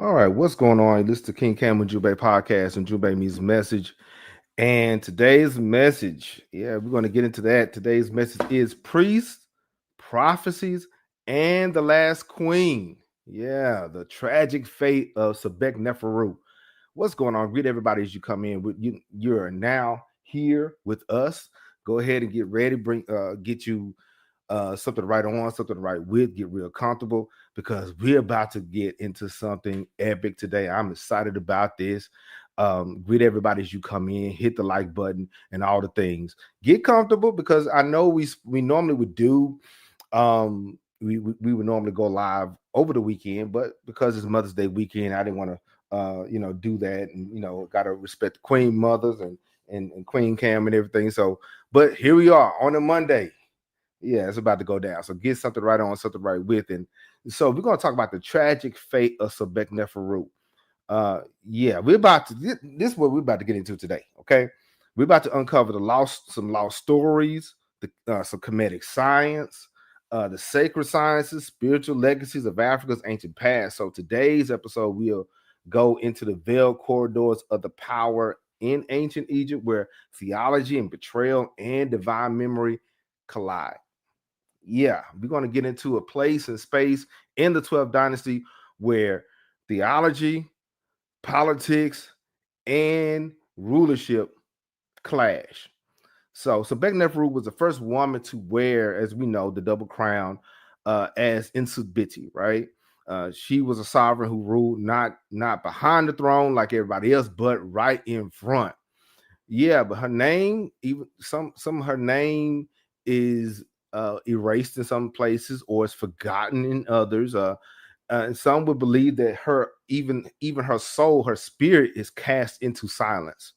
All right, what's going on? This is the King Cam Ujumbe Podcast and Ujumbe means message. And today's message, we're going to get into that. Today's message is priests, prophecies, and the last queen. Yeah, the tragic fate of Sobekneferu. What's going on? Greet everybody as you come in. You're now here with us. Go ahead and get ready. Get you something to write on, something to write with, get real comfortable because we're about to get into something epic today. I'm excited about this. Greet everybody as you come in, hit the like button and all the things. Get comfortable because I know we normally would do we would normally go live over the weekend, but because it's Mother's Day weekend, I didn't want to do that, and gotta respect the Queen mothers and Queen Cam and everything. So, but here we are on a Monday. Yeah, it's about to go down. So get something right on, something right with. And so we're going to talk about the tragic fate of Sobekneferu. We're about to, this is what we're about to get into today, okay? We're about to uncover some lost stories, some Kemetic science, the sacred sciences, spiritual legacies of Africa's ancient past. So today's episode, we'll go into the veiled corridors of the power in ancient Egypt where theology and betrayal and divine memory collide. Yeah, we're going to get into a place and space in the 12th dynasty where theology, politics, and rulership clash. So Sobekneferu was the first woman to wear, as we know, the double crown as Insubiti, right? She was a sovereign who ruled not behind the throne like everybody else, but right in front. Yeah, but her name, even some of her name is erased in some places or is forgotten in others. And some would believe that even her soul, her spirit is cast into silence.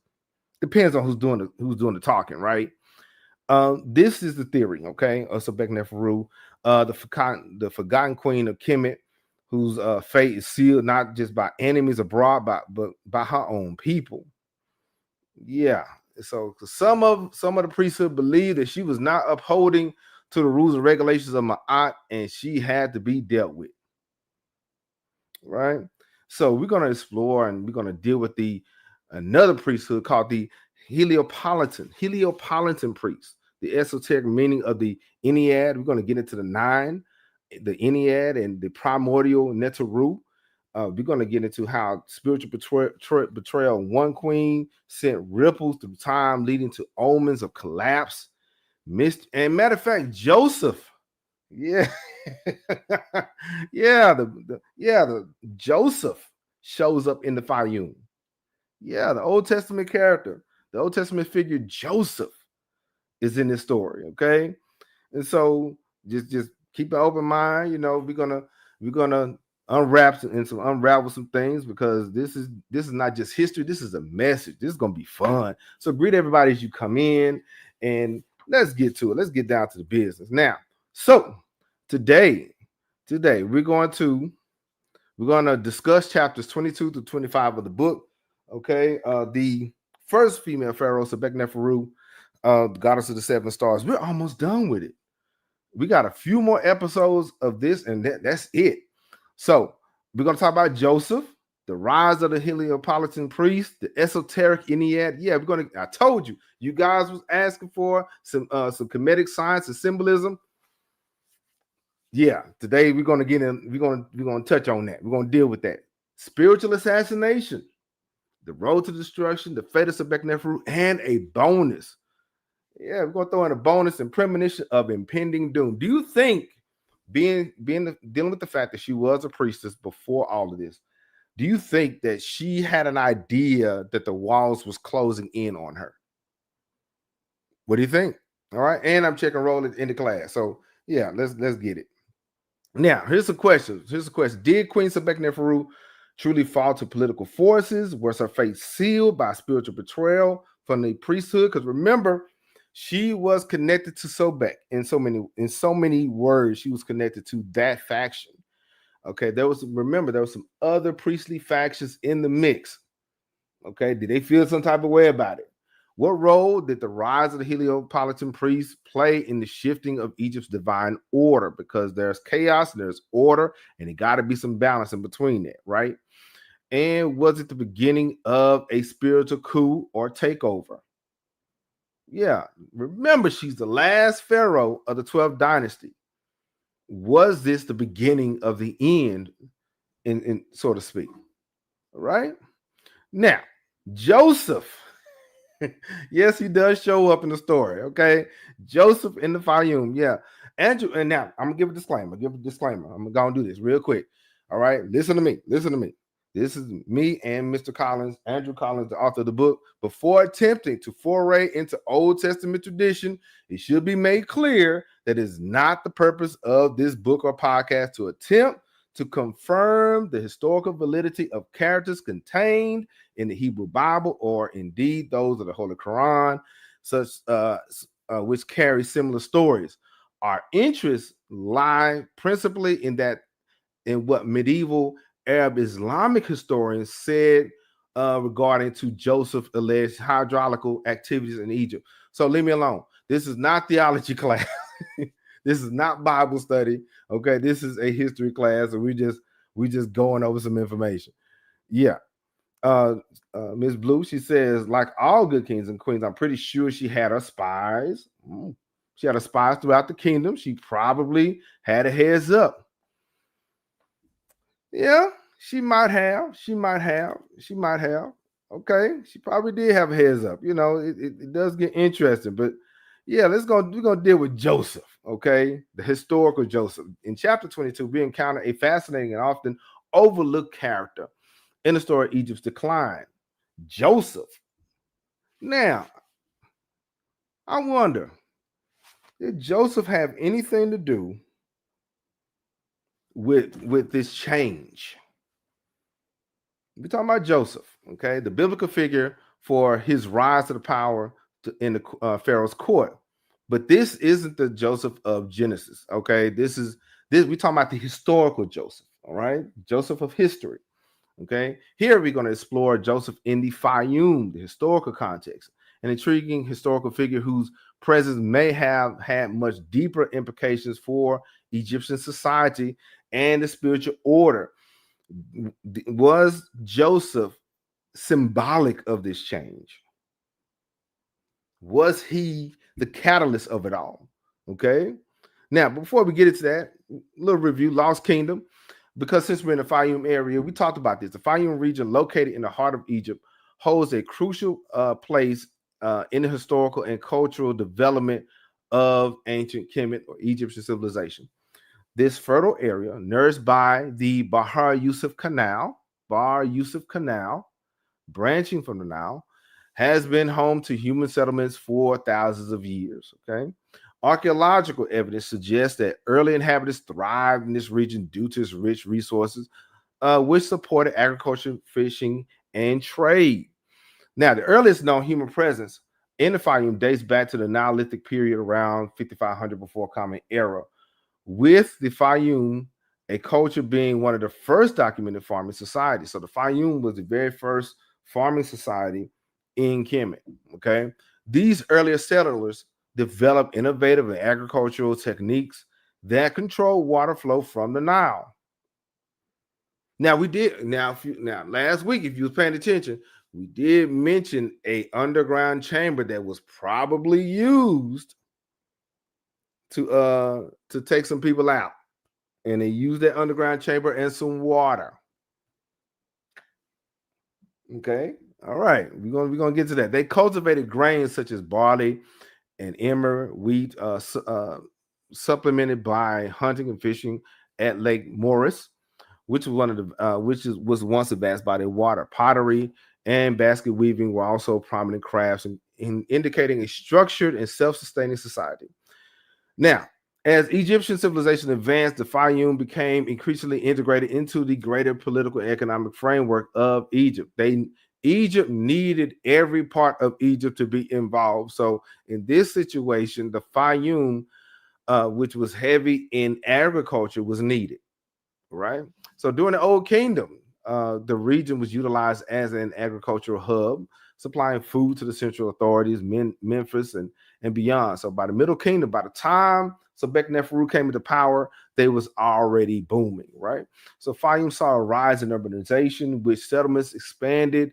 Depends on who's doing the talking, right? This is the theory, okay, of Sobekneferu, the forgotten queen of Kemet, whose fate is sealed not just by enemies abroad, but by her own people. Yeah. So some of the priesthood believe that she was not upholding to the rules and regulations of Ma'at, and she had to be dealt with. Right. So we're going to explore and we're going to deal with another priesthood called the Heliopolitan priest, the esoteric meaning of the Ennead. We're going to get into the 9, the Ennead, and the primordial Neteru. We're going to get into how spiritual betrayal of one queen sent ripples through time, leading to omens of collapse. And matter of fact, Joseph, the Joseph shows up in the Fayum. Yeah, the Old Testament character, the Old Testament figure Joseph is in this story. Okay, and so just keep an open mind. We're gonna unravel some things because this is not just history. This is a message. This is gonna be fun. So greet everybody as you come in, and let's get to it. Let's get down to the business now. So today we're going to discuss chapters 22 to 25 of the book. Okay, the first female pharaoh, Sobekneferu, the goddess of the 7 stars. We're almost done with it. We got a few more episodes of this, and that's it. So we're going to talk about Joseph, the rise of the Heliopolitan priest, the Esoteric Ennead. Yeah, I told you, you guys was asking for some Kemetic science and symbolism. Yeah, today we're going to get in, we're going to touch on that. We're going to deal with that. Spiritual assassination, the road to destruction, the fate of Sobekneferu, and a bonus. Yeah, we're going to throw in a bonus and premonition of impending doom. Do you think, dealing with the fact that she was a priestess before all of this, do you think that she had an idea that the walls was closing in on her? What do you think? All right, and I'm checking roll in the class. So yeah, let's get it. Now, here's a question. Did Queen Sobekneferu truly fall to political forces? Was her fate sealed by spiritual betrayal from the priesthood? Because remember, she was connected to Sobek in so many words. She was connected to that faction. Okay, there was some other priestly factions in the mix. Okay, did they feel some type of way about it? What role did the rise of the Heliopolitan priests play in the shifting of Egypt's divine order? Because there's chaos and there's order, and it got to be some balance in between that, right? And was it the beginning of a spiritual coup or takeover? Yeah, remember, she's the last pharaoh of the 12th dynasty. Was this the beginning of the end, in so to speak? All right. Now, Joseph. Yes, he does show up in the story. Okay. Joseph in the Fayum. Yeah. Andrew, and now I'm gonna give a disclaimer. I'm gonna do this real quick. All right. Listen to me. This is me and Mr. Collins, Andrew Collins, the author of the book. Before attempting to foray into Old Testament tradition, it should be made clear that it is not the purpose of this book or podcast to attempt to confirm the historical validity of characters contained in the Hebrew Bible, or indeed those of the Holy Quran, such which carry similar stories. Our interests lie principally in what medieval Arab Islamic historians said regarding to Joseph alleged hydraulical activities in Egypt. So leave me alone. This is not theology class. This is not Bible study. Okay, this is a history class, and we just going over some information. Yeah. Miss Blue, she says, like all good kings and queens, I'm pretty sure she had her spies. She had her spies throughout the kingdom. She probably had a heads up. Yeah, she might have. Okay, she probably did have a heads up. It does get interesting, but yeah, we're gonna deal with Joseph. Okay, the historical Joseph. In chapter 22, we encounter a fascinating and often overlooked character in the story of Egypt's decline, Joseph. Now, I wonder, did Joseph have anything to do with this change? We're talking about Joseph, okay, the biblical figure for his rise to the power in the Pharaoh's court. But this isn't the Joseph of Genesis, okay? We're talking about the historical Joseph, all right? Joseph of history, okay? Here we're going to explore Joseph in the Fayum, the historical context, an intriguing historical figure whose presence may have had much deeper implications for Egyptian society and the spiritual order. Was Joseph symbolic of this change? Was he the catalyst of it all? Okay. Now, before we get into that, little review, Lost Kingdom, because since we're in the Fayum area, we talked about this. The Fayum region, located in the heart of Egypt, holds a crucial place in the historical and cultural development of ancient Kemet or Egyptian civilization. This fertile area, nourished by the Bahr Yusuf Canal, branching from the Nile, has been home to human settlements for thousands of years. Okay. Archaeological evidence suggests that early inhabitants thrived in this region due to its rich resources, which supported agriculture, fishing, and trade. Now, the earliest known human presence in the Fayum dates back to the Neolithic period around 5500 before Common Era, with the Fayum, a culture being one of the first documented farming societies. So the Fayum was the very first farming society in Kemet. Okay. These earlier settlers developed innovative and agricultural techniques that control water flow from the Nile. Now last week, if you was paying attention, we did mention a underground chamber that was probably used to take some people out, and they used that underground chamber and some water. Okay, all right, we're gonna get to that. They cultivated grains such as barley and emmer, wheat, supplemented by hunting and fishing at Lake Morris, which was was once a vast body of water. Pottery and basket weaving were also prominent crafts, in indicating a structured and self-sustaining society. Now, as Egyptian civilization advanced, the Fayum became increasingly integrated into the greater political and economic framework of Egypt. Egypt needed every part of Egypt to be involved. So in this situation, the Fayum, which was heavy in agriculture, was needed, right? So during the Old Kingdom, the region was utilized as an agricultural hub. supplying food to the central authorities, Memphis and beyond. So by the Middle Kingdom, by the time Sobekneferu came into power, they was already booming, right? So Fayum saw a rise in urbanization, which settlements expanding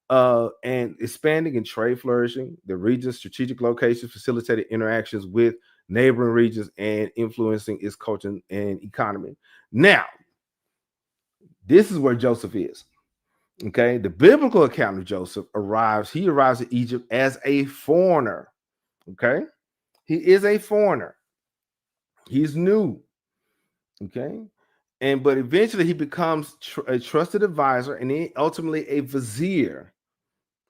and trade flourishing. The region's strategic locations facilitated interactions with neighboring regions and influencing its culture and economy. Now, this is where Joseph is. Okay, the biblical account of Joseph arrives in Egypt as a foreigner. Okay, he is a foreigner. He's new. Okay, but eventually he becomes a trusted advisor and then ultimately a vizier,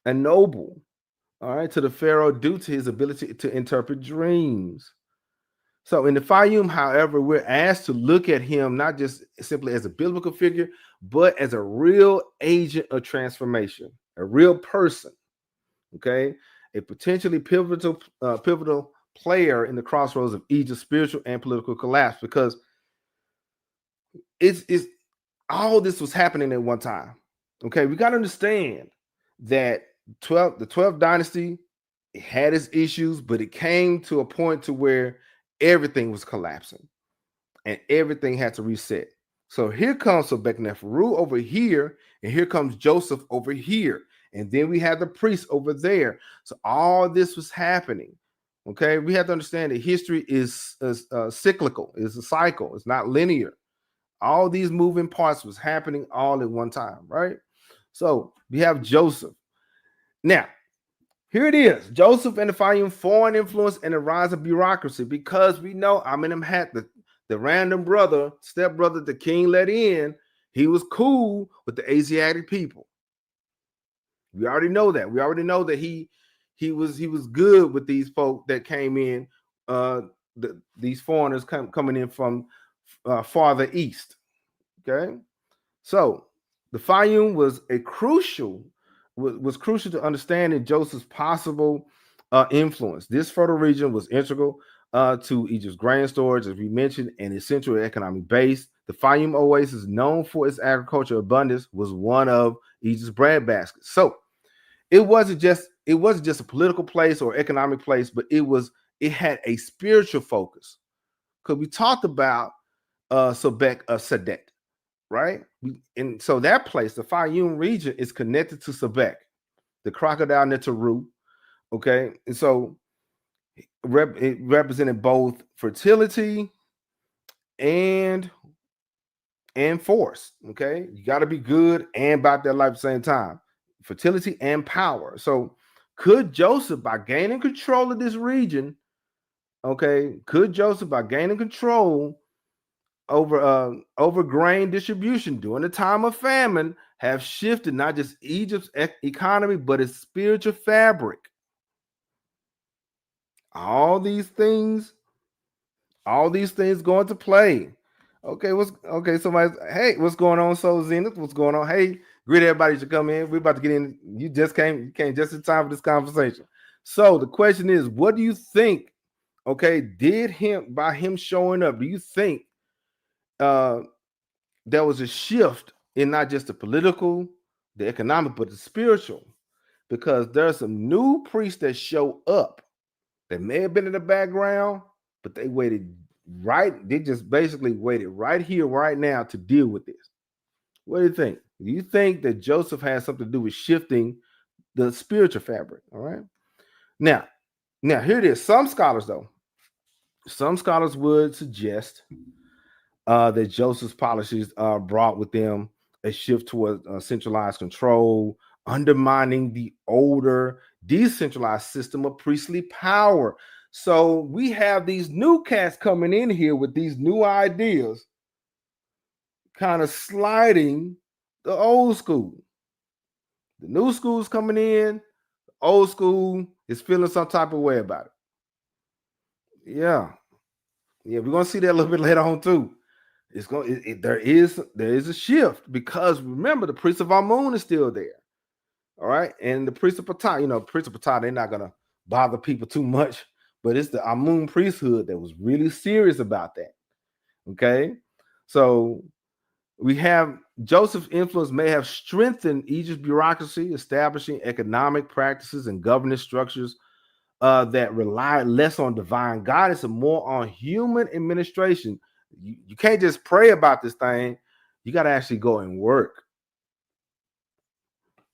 a noble, all right, to the Pharaoh due to his ability to interpret dreams. So in the Fayum, however, we're asked to look at him not just simply as a biblical figure, but as a real agent of transformation, a real person, okay? A potentially pivotal player in the crossroads of Egypt's spiritual and political collapse, because it's all this was happening at one time. Okay, we got to understand that the 12th dynasty, it had its issues, but it came to a point to where everything was collapsing and everything had to reset. So here comes Sobekneferu over here, and here comes Joseph over here. And then we have the priests over there. So all this was happening. Okay, we have to understand that history is cyclical, it's a cycle, it's not linear. All these moving parts was happening all at one time, right? So we have Joseph. Now, here it is. Joseph and the Fayum, foreign influence and the rise of bureaucracy, because we know Amenemhat, the random brother, stepbrother the king let in, he was cool with the Asiatic people. We already know that. We already know that he was good with these folk that came in, these foreigners coming in from farther east. Okay, so the Fayum was crucial to understanding Joseph's possible influence. This fertile region was integral to Egypt's grain storage, as we mentioned, and essential economic base. The Fayum oasis, known for its agricultural abundance, was one of Egypt's bread baskets. So it wasn't just a political place or economic place, but it had a spiritual focus. Because we talked about Sobek of Shedet, right? And so that place, the Fayum region, is connected to Sobek, the crocodile Neteru. Okay, and so it represented both fertility and force. Okay, you got to be good and about that life at the same time, fertility and power. So could Joseph, by gaining control of this region, could Joseph, by gaining control over grain distribution during the time of famine, have shifted not just Egypt's economy, but its spiritual fabric? All these things go into play. Somebody, hey, what's going on, Soul Zenith? What's going on? Hey, greet everybody to come in. We're about to get in. You came just in time for this conversation. So the question is, what do you think? By him showing up, do you think there was a shift in not just the political, the economic, but the spiritual? Because there are some new priests that show up that may have been in the background, but they waited they just basically waited right here, right now to deal with this. What do you think? Do you think that Joseph has something to do with shifting the spiritual fabric? All right. Now here it is. Some scholars would suggest that Joseph's policies brought with them a shift toward centralized control, undermining the older decentralized system of priestly power. So we have these new cats coming in here with these new ideas, kind of sliding the old school. The new school's coming in, the old school is feeling some type of way about it. Yeah, we're gonna see that a little bit later on too. There is a shift, because remember, the priest of Amun is still there. All right, and the priest of Ptah, they're not gonna bother people too much, but it's the Amun priesthood that was really serious about that. Okay, so we have Joseph's influence may have strengthened Egypt's bureaucracy, establishing economic practices and governance structures that rely less on divine guidance and more on human administration. You can't just pray about this thing. You got to actually go and work.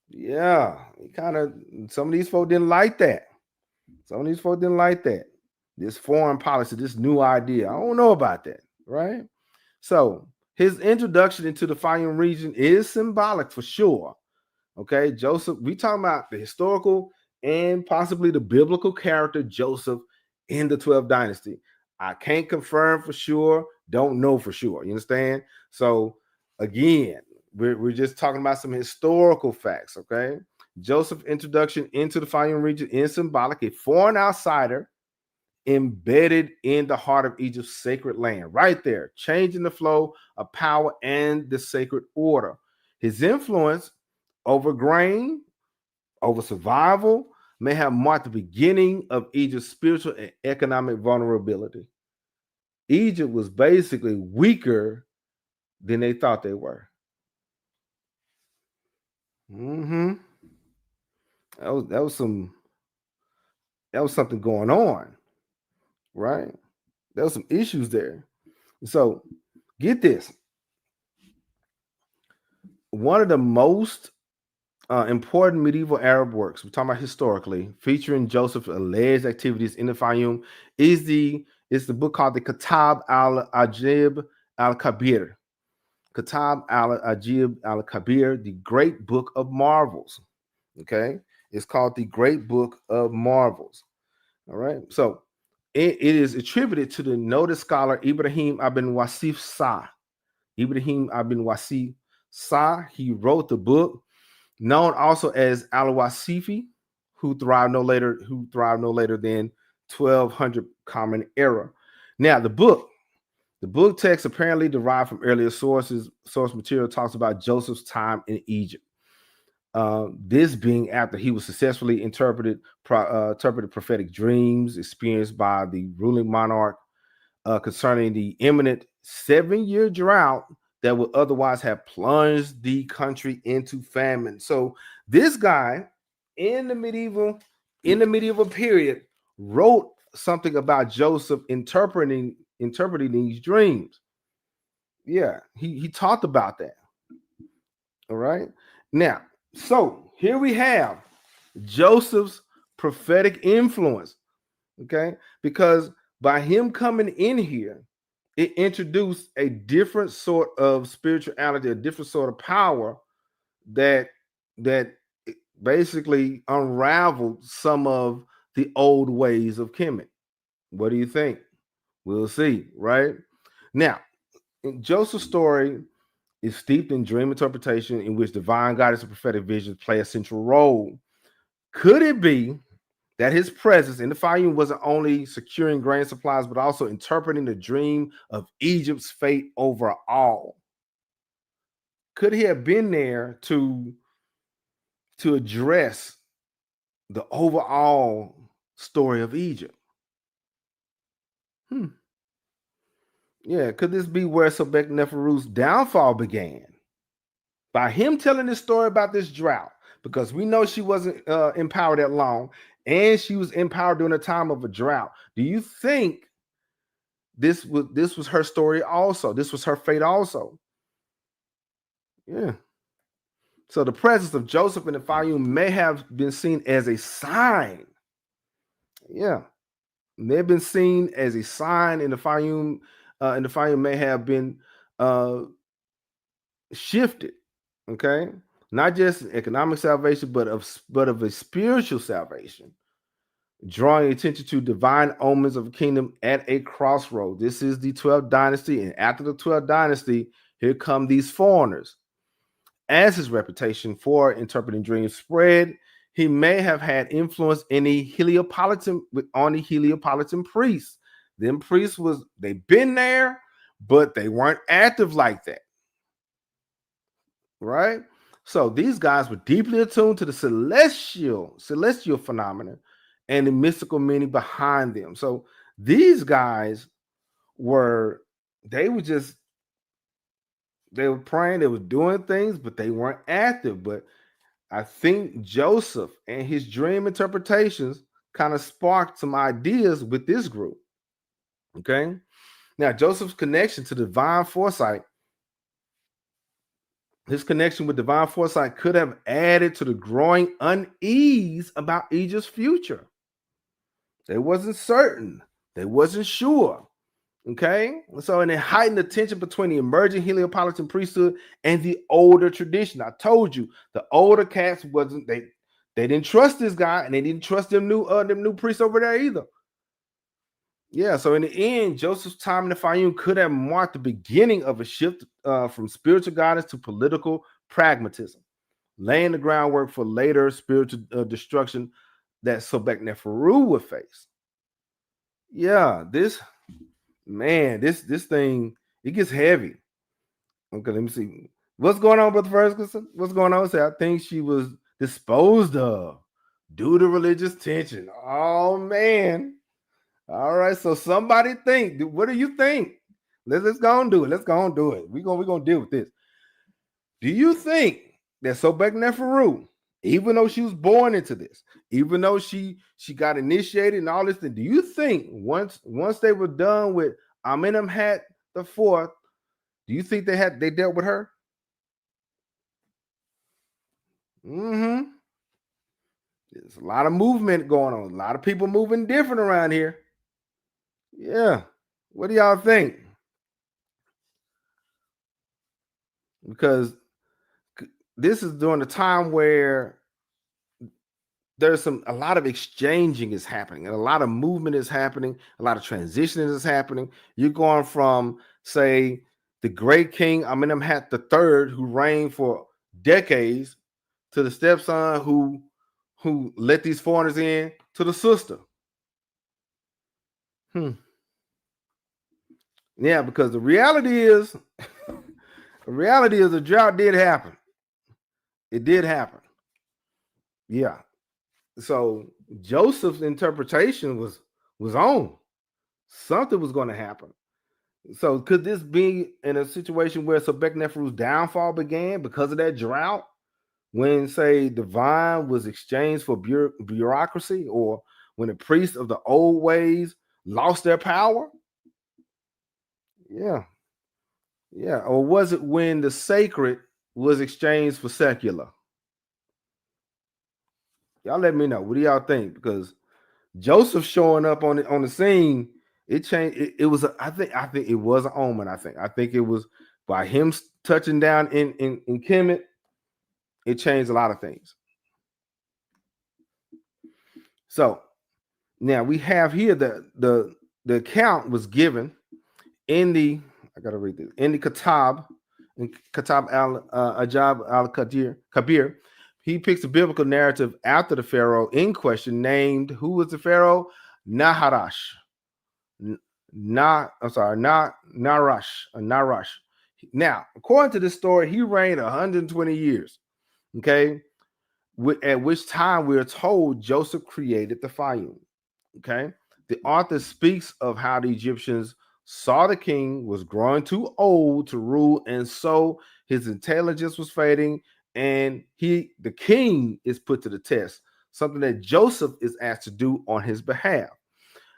Yeah, some of these folks didn't like that. This foreign policy, this new idea. I don't know about that, right? So his introduction into the Fayum region is symbolic for sure. Okay, Joseph, we talking about the historical and possibly the biblical character Joseph in the 12th dynasty. I can't confirm for sure, don't know for sure. You understand? So again, we're just talking about some historical facts. Okay, Joseph's introduction into the Fayum region is symbolic. A foreign outsider embedded in the heart of Egypt's sacred land, right there, changing the flow of power and the sacred order. His influence over grain, over survival, may have marked the beginning of Egypt's spiritual and economic vulnerability. Egypt was basically weaker than they thought they were. That was something going on, right? There was some issues there. So get this. One of the most important medieval Arab works, we're talking about historically, featuring Joseph's alleged activities in the Fayum, is the book called the Kitab al-Ajib al-Kabir. Kitab al-Ajib al-Kabir, the Great Book of Marvels. Okay? It's called the Great Book of Marvels. All right? So it is attributed to the noted scholar Ibrahim ibn Wasif Sah. Ibrahim ibn Wasif Sah, he wrote the book, known also as Al-Wasifi, who thrived no later than 1200 Common Era. Now, the book text apparently derived from earlier source material talks about Joseph's time in Egypt. This being after he was successfully interpreted prophetic dreams experienced by the ruling monarch concerning the imminent 7-year drought that would otherwise have plunged the country into famine. So this guy in the medieval period wrote something about Joseph interpreting these dreams. Yeah, he talked about that. All right. Now, so here we have Joseph's prophetic influence. Okay, because by him coming in here, it introduced a different sort of spirituality, a different sort of power that basically unraveled some of the old ways of Kemet. What do you think? We'll see, right? Now, Joseph's story is steeped in dream interpretation in which divine guidance and prophetic visions play a central role. Could it be that his presence in the Fayum wasn't only securing grain supplies, but also interpreting the dream of Egypt's fate overall? Could he have been there to address the overall story of Egypt? Yeah, could this be where Sobekneferu's downfall began? By him telling this story about this drought, because we know she wasn't in power that long, and she was in power during a time of a drought. Do you think this was her story also? This was her fate also? Yeah. So the presence of Joseph in the Fayum may have been seen as a sign. Yeah. May have been seen as a sign in the Fayum. The Fayum may have been shifted. Okay. Not just economic salvation, but of a spiritual salvation, drawing attention to divine omens of a kingdom at a crossroad. This is the 12th dynasty, and after the 12th dynasty, here come these foreigners. As his reputation for interpreting dreams spread, he may have had influence in the Heliopolitan priests. Them priests they've been there, but they weren't active like that. Right? So these guys were deeply attuned to the celestial phenomena and the mystical meaning behind them. So these guys were They were praying, they were doing things, but they weren't active. But I think Joseph and his dream interpretations kind of sparked some ideas with this group. Okay. Now, Joseph's connection to divine foresight, his connection with divine foresight could have added to the growing unease about Egypt's future. They wasn't certain. They wasn't sure. Okay. So, and it heightened the tension between the emerging Heliopolitan priesthood and the older tradition. I told you the older cats wasn't, they didn't trust this guy, and they didn't trust them new priests over there either. Yeah, so in the end, Joseph's time in the Fayum could have marked the beginning of a shift from spiritual guidance to political pragmatism, laying the groundwork for later spiritual destruction that Sobekneferu would face. Yeah, this thing, it gets heavy. Okay, let me see. What's going on, Brother Ferguson? What's going on? I think she was disposed of due to religious tension. Oh, man. All right, so somebody think. What do you think? Let's go and do it. Let's go and do it. We're gonna deal with this. Do you think that Sobekneferu, even though she was born into this, even though she got initiated and all this thing, do you think once they were done with Amenemhat the Fourth, do you think they dealt with her? Mm-hmm. There's a lot of movement going on. A lot of people moving different around here. Yeah. What do y'all think? Because this is during the time where there's a lot of exchanging is happening, and a lot of movement is happening, a lot of transitioning is happening. You're going from, say, the great king Amenemhat III, who reigned for decades, to the stepson who let these foreigners in, to the sister. Yeah, because the reality is the drought did happen. It did happen. Yeah. So Joseph's interpretation was on. Something was going to happen. So could this be in a situation where Sobekneferu's downfall began because of that drought? When, say, divine was exchanged for bureaucracy, or when the priests of the old ways lost their power? Yeah. Yeah. Or was it when the sacred was exchanged for secular? Y'all let me know. What do y'all think? Because Joseph showing up on the scene, it changed. It was I think it was an omen. I think it was by him touching down in Kemet. It changed a lot of things. So now we have here the account was given in the, I gotta read this, in the Katab al Ajab al Kabir. He picks a biblical narrative after the Pharaoh in question, named, who was the Pharaoh? Naharash. Narash. Now, according to this story, he reigned 120 years. Okay, at which time we are told Joseph created the Fayum. Okay, the author speaks of how the Egyptians saw the king was growing too old to rule, and so his intelligence was fading, and the king is put to the test, something that Joseph is asked to do on his behalf.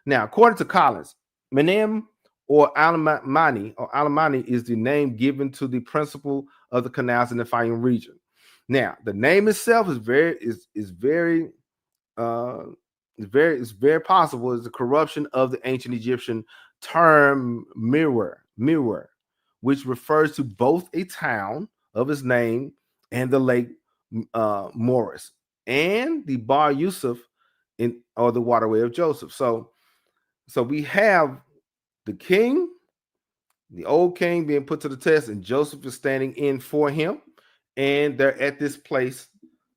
Now, according to Collins, Menem or Alamani is the name given to the principle of the canals in the Fayum region. Now, the name itself is very possible is the corruption of the ancient Egyptian term mirror, which refers to both a town of its name and the lake Morris and the Bar Yusuf or the waterway of Joseph. So we have the king, the old king, being put to the test, and Joseph is standing in for him, and they're at this place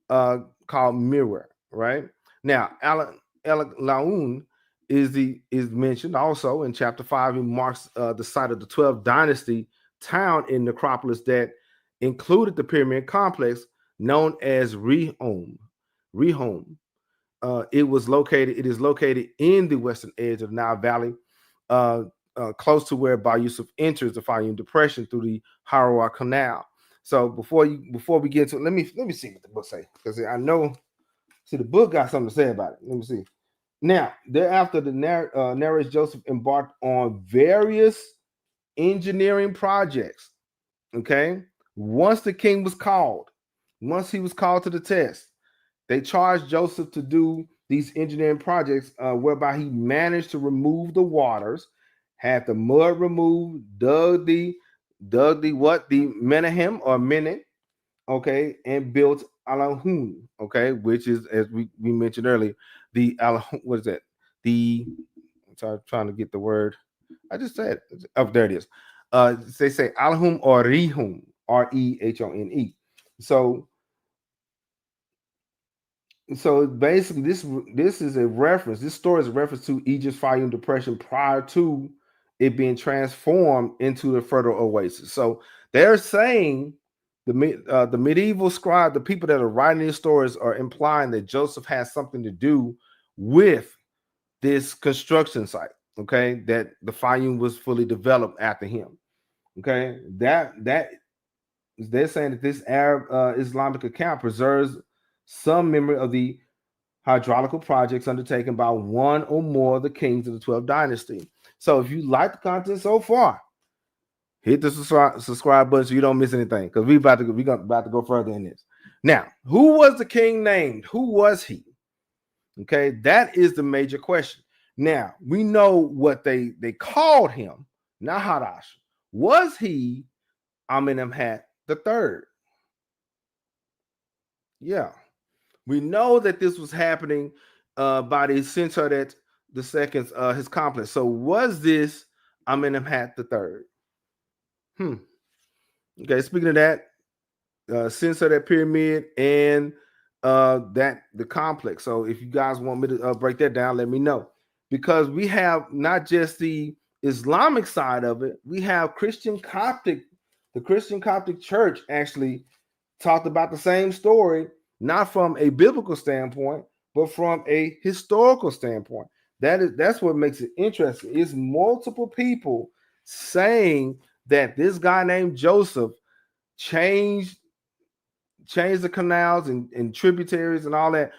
called Mirror, right? Now, Laun is mentioned also in chapter 5. He marks the site of the 12th dynasty town in Necropolis that included the pyramid complex known as Rehom. It is located in the western edge of Nile Valley, close to where Bar Yusuf enters the Fayum Depression through the Harawa Canal. So before we get to let me see what the book say, because I know the book got something to say about it. Let me see. Now, thereafter, the narrates Joseph embarked on various engineering projects. Okay, once he was called to the test, they charged Joseph to do these engineering projects, whereby he managed to remove the waters, had the mud removed, dug the Menahem or Menet, okay, and built Alahun, okay, which is, as we mentioned earlier, the Alahun. What is that? I'm trying to get the word. I just said it. Oh, there it is. They say Alahum or Rehum, Rehone. So basically, this is a reference. This story is a reference to Egypt's Fayum depression prior to it being transformed into the fertile oasis. So they're saying the medieval scribe, the people that are writing these stories, are implying that Joseph has something to do with this construction site. Okay, that the Fayum was fully developed after him. Okay, that they're saying that this Arab Islamic account preserves some memory of the hydraulical projects undertaken by one or more of the kings of the 12th dynasty. So if you like the content so far, hit the subscribe button so you don't miss anything, because we're about to go further in this. Now, who was the king named? Who was he? Okay, that is the major question. Now, we know what they called him, Naharash. Was he Amenemhat the third? Yeah. We know that this was happening by the Sensoret the second's his complex. So was this Amenemhat the third? Okay, speaking of that, Sensoret pyramid and that the complex. So if you guys want me to break that down, let me know. Because we have not just the Islamic side of it, we have Christian Coptic. The Christian Coptic Church actually talked about the same story, not from a biblical standpoint, but from a historical standpoint. That's what makes it interesting. It's multiple people saying that this guy named Joseph changed the canals and tributaries and all that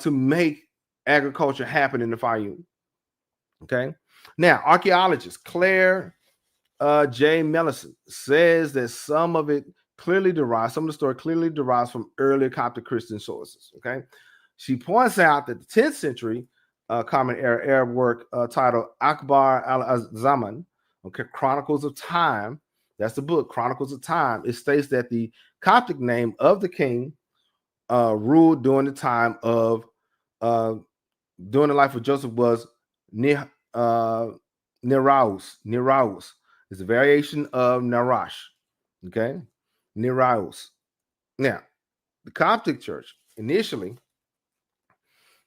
to make agriculture happen in the Fayum. Okay. Now, archaeologist Claire J. Mellison says that some of the story clearly derives from earlier Coptic Christian sources. Okay. She points out that the 10th century Common Era Arab work titled Akbar al-Zaman, okay, Chronicles of Time, that's the book, Chronicles of Time. It states that the Coptic name of the king ruled during the time of during the life of Joseph was Neraus. Neraus. It's a variation of Narash. Okay, Neraus. Now, the Coptic Church initially,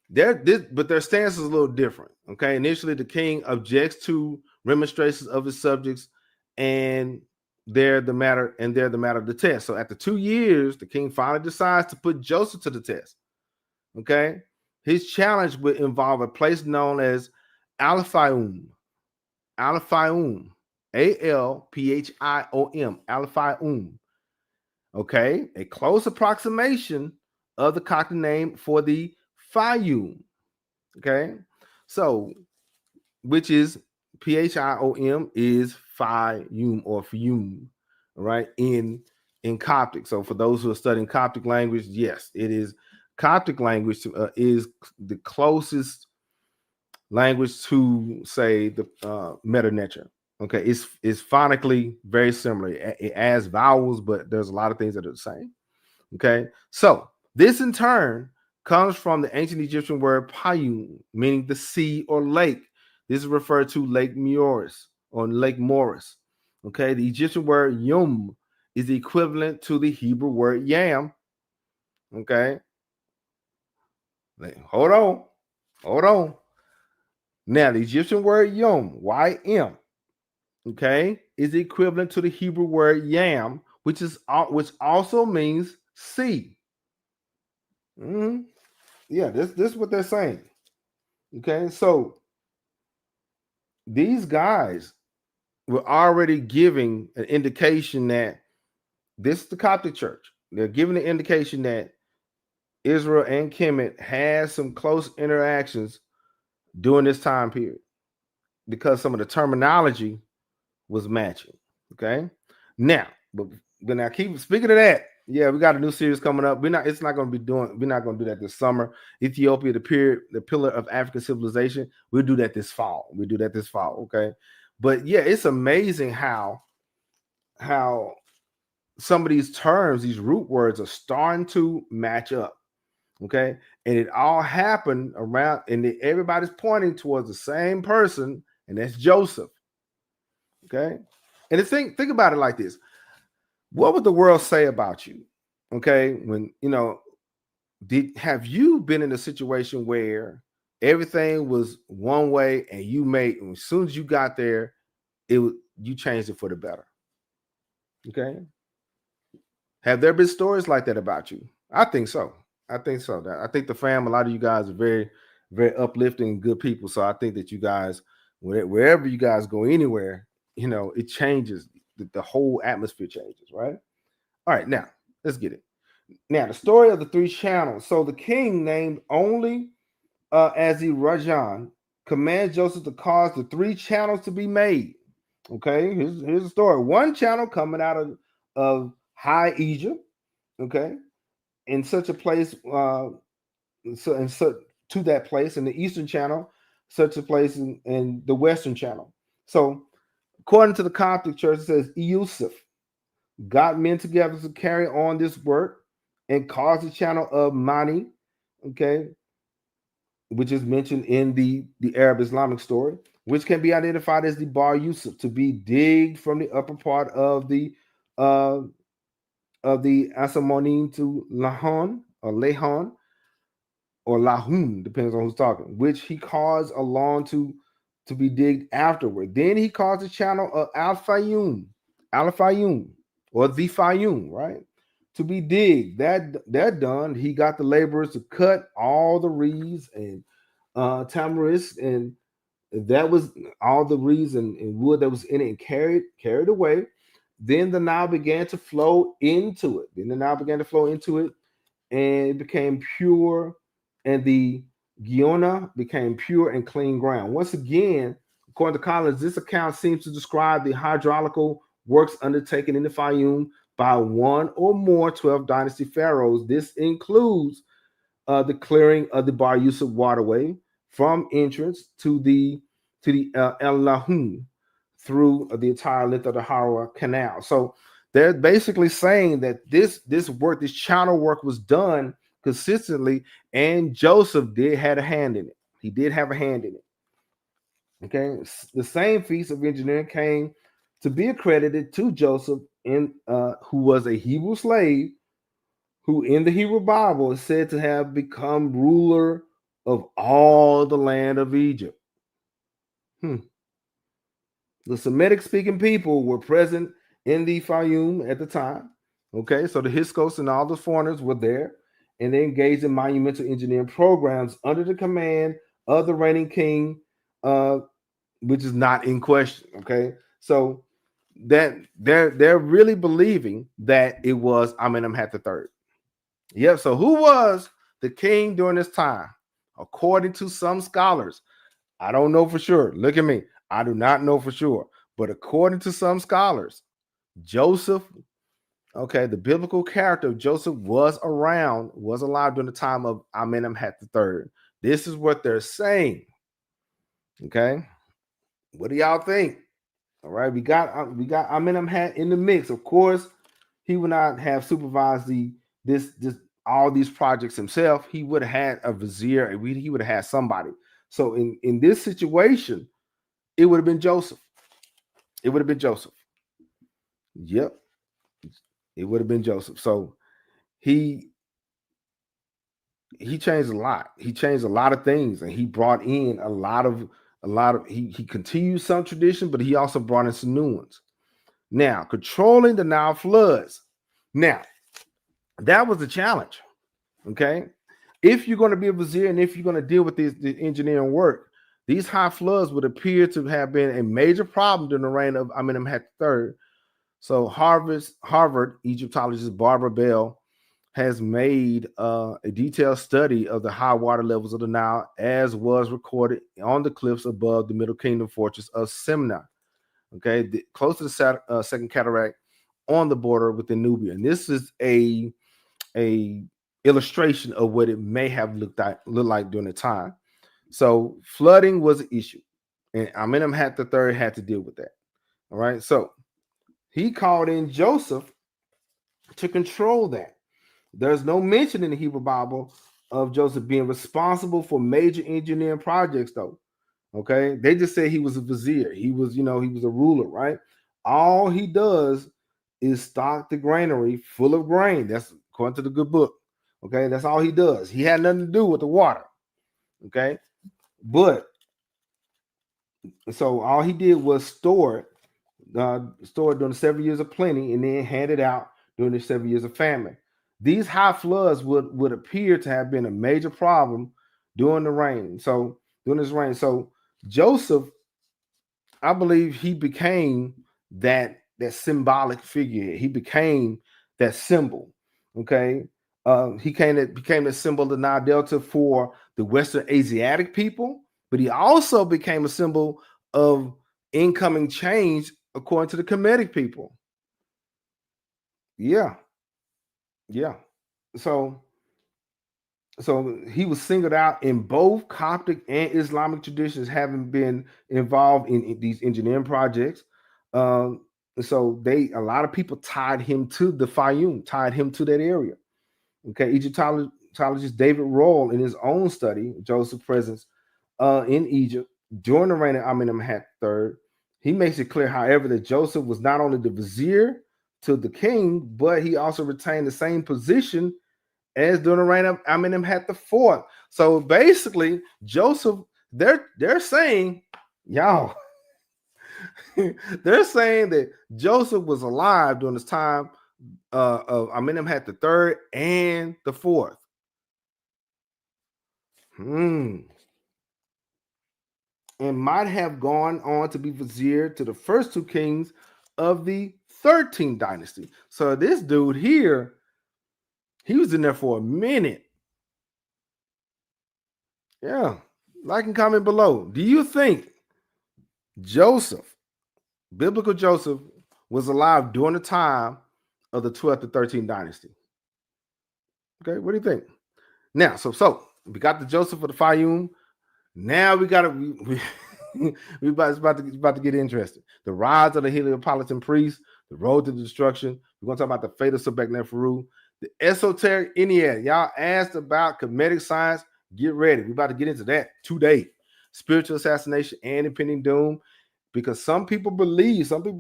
but their stance is a little different. Okay, initially the king objects to remonstrations of his subjects, and they're the matter of the test. So after 2 years, the king finally decides to put Joseph to the test. Okay, his challenge would involve a place known as Alphium. Alphium. Alphium. Alphium. Okay, a close approximation of the Coptic name for the Fayum. Okay, so which is Phim is Fayum or Fayum, right? In Coptic. So for those who are studying Coptic language, yes, it is Coptic language is the closest language to, say, the Meta Nature. Okay, it's phonically very similar. It adds vowels, but there's a lot of things that are the same. Okay, so this in turn comes from the ancient Egyptian word Payum, meaning the sea or lake. This is referred to Lake Moeris or Lake Morris. Okay, the Egyptian word Yum is the equivalent to the Hebrew word Yam. Okay, hold on. Now, the Egyptian word Yom, Y-M, okay, is equivalent to the Hebrew word Yam, which also means sea. Mm-hmm. Yeah, this is what they're saying. Okay, so these guys were already giving an indication that this is the Coptic Church. They're giving the indication that Israel and Kemet had some close interactions during this time period because some of the terminology was matching. Okay. Now, but now keep speaking of that. Yeah, we got a new series coming up. We're not going to do that this summer. Ethiopia, the pillar of African civilization. We'll do that this fall. Okay. But yeah, it's amazing how some of these terms, these root words are starting to match up. Okay. And it all happened around, and everybody's pointing towards the same person, and that's Joseph. Okay. And think about it like this. What would the world say about you? Okay. When, have you been in a situation where everything was one way and as soon as you got there, you changed it for the better? Okay. Have there been stories like that about you? I think so. I think the fam, a lot of you guys are very, very uplifting, good people. So I think that you guys, wherever you guys go, anywhere, it changes. The whole atmosphere changes, right? All right, now let's get it. Now, the story of the three channels. So the king, named only as the Rajan, commands Joseph to cause the three channels to be made. Okay, here's the story. One channel coming out of High Egypt, okay, in such a place, to that place in the Eastern Channel, such a place in the Western Channel. So, according to the Coptic Church, it says Yusuf got men together to carry on this work and cause the channel of Mani, okay, which is mentioned in the Arab Islamic story, which can be identified as the Bar Yusuf, to be digged from the upper part of the Asamonim to Lahon or Lehon or Lahun, depends on who's talking, which he caused along to be digged afterward. Then he caused the channel of Al-Fayum, or the Fayum, right, to be digged. That done, he got the laborers to cut all the reeds and tamarisk, and that was all the reeds and wood that was in it, and carried away. Then the Nile began to flow into it. And it became pure, and the Giona became pure and clean ground. Once again, according to Collins, this account seems to describe the hydraulical works undertaken in the Fayum by one or more 12th dynasty pharaohs. This includes the clearing of the Bar Yusuf waterway from entrance to the El Lahun through the entire length of the Hara Canal. So they're basically saying that this channel work was done consistently, and Joseph did have a hand in it. He did have a hand in it. Okay, the same feats of engineering came to be accredited to Joseph, who was a Hebrew slave, who in the Hebrew Bible is said to have become ruler of all the land of Egypt. The Semitic speaking people were present in the Fayum at the time. Okay, so the Hyksos and all the foreigners were there, and they engaged in monumental engineering programs under the command of the reigning king, which is not in question. Okay, so that they're really believing that it was Amenemhat III. Yep. So who was the king during this time? According to some scholars, I don't know for sure. Look at me. I do not know for sure. But according to some scholars, Joseph, okay, the biblical character of Joseph was alive during the time of Amenemhat III. This is what they're saying. Okay. What do y'all think? All right. We got Amenemhat in the mix. Of course, he would not have supervised all these projects himself. He would have had a vizier, and he would have had somebody. So in this situation, it would have been Joseph. Yep. It would have been Joseph. So he changed a lot. He changed a lot of things, and he brought in a lot of he continued some tradition, but he also brought in some new ones. Now, controlling the Nile floods. Now, that was the challenge. Okay. If you're going to be a vizier and if you're going to deal with the engineering work, These high floods would appear to have been a major problem during the reign of Amenemhat III. So Harvard Egyptologist Barbara Bell has made a detailed study of the high water levels of the Nile, as was recorded on the cliffs above the Middle Kingdom fortress of Semna, okay, close to the Second Cataract on the border with the Nubia. And this is a illustration of what it may have looked like during the time. So flooding was an issue, and Amenemhat III had to deal with that. All right, so he called in Joseph to control that. There's no mention in the Hebrew Bible of Joseph being responsible for major engineering projects, though. Okay, they just say he was a vizier. He was, he was a ruler, right? All he does is stock the granary full of grain. That's according to the good book. Okay, that's all he does. He had nothing to do with the water. Okay, but so all he did was store it during the 7 years of plenty, and then hand it out during the 7 years of famine. These high floods would appear to have been a major problem during the rain. So during this rain, so Joseph, I believe he became that symbolic figure. He became that symbol. Okay. He became a symbol of the Nile Delta for the Western Asiatic people, but he also became a symbol of incoming change according to the Kemetic people. Yeah. So he was singled out in both Coptic and Islamic traditions, having been involved in these engineering projects. So a lot of people tied him to the Fayum, tied him to that area. Okay, Egyptologist David Roll, in his own study, Joseph's presence in Egypt during the reign of Amenemhat III, he makes it clear, however, that Joseph was not only the vizier to the king, but he also retained the same position as during the reign of Amenemhat IV. So basically, Joseph, they're saying, y'all, they're saying that Joseph was alive during this time of Amenemhat III and the fourth. And might have gone on to be vizier to the first two kings of the 13th dynasty. So this dude here, he was in there for a minute. Yeah. Like and comment below. Do you think Joseph, biblical Joseph, was alive during the time of the 12th to 13th dynasty? Okay, what do you think? Now, so we got the Joseph of the Fayum. Now we got it's about to get interesting. The rise of the Heliopolitan priest, the road to destruction. We're going to talk about the fate of Sobekneferu, the Esoteric Ennead. Y'all asked about Kemetic science. Get ready. We're about to get into that today. Spiritual assassination and impending doom. Because some people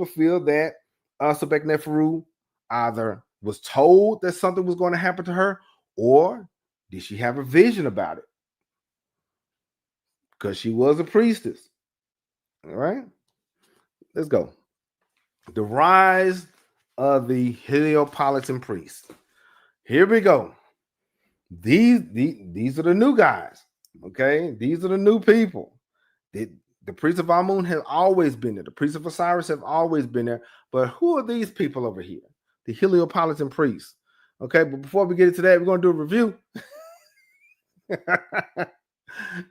feel that Sobekneferu either was told that something was going to happen to her, or did she have a vision about it? Because she was a priestess. All right, let's go. The rise of the Heliopolitan priest. Here we go. These are the new guys. Okay, these are the new people. The priests of Amun have always been there. The priests of Osiris have always been there. But who are these people over here? The Heliopolitan priests. Okay, but before we get into that, we're going to do a review.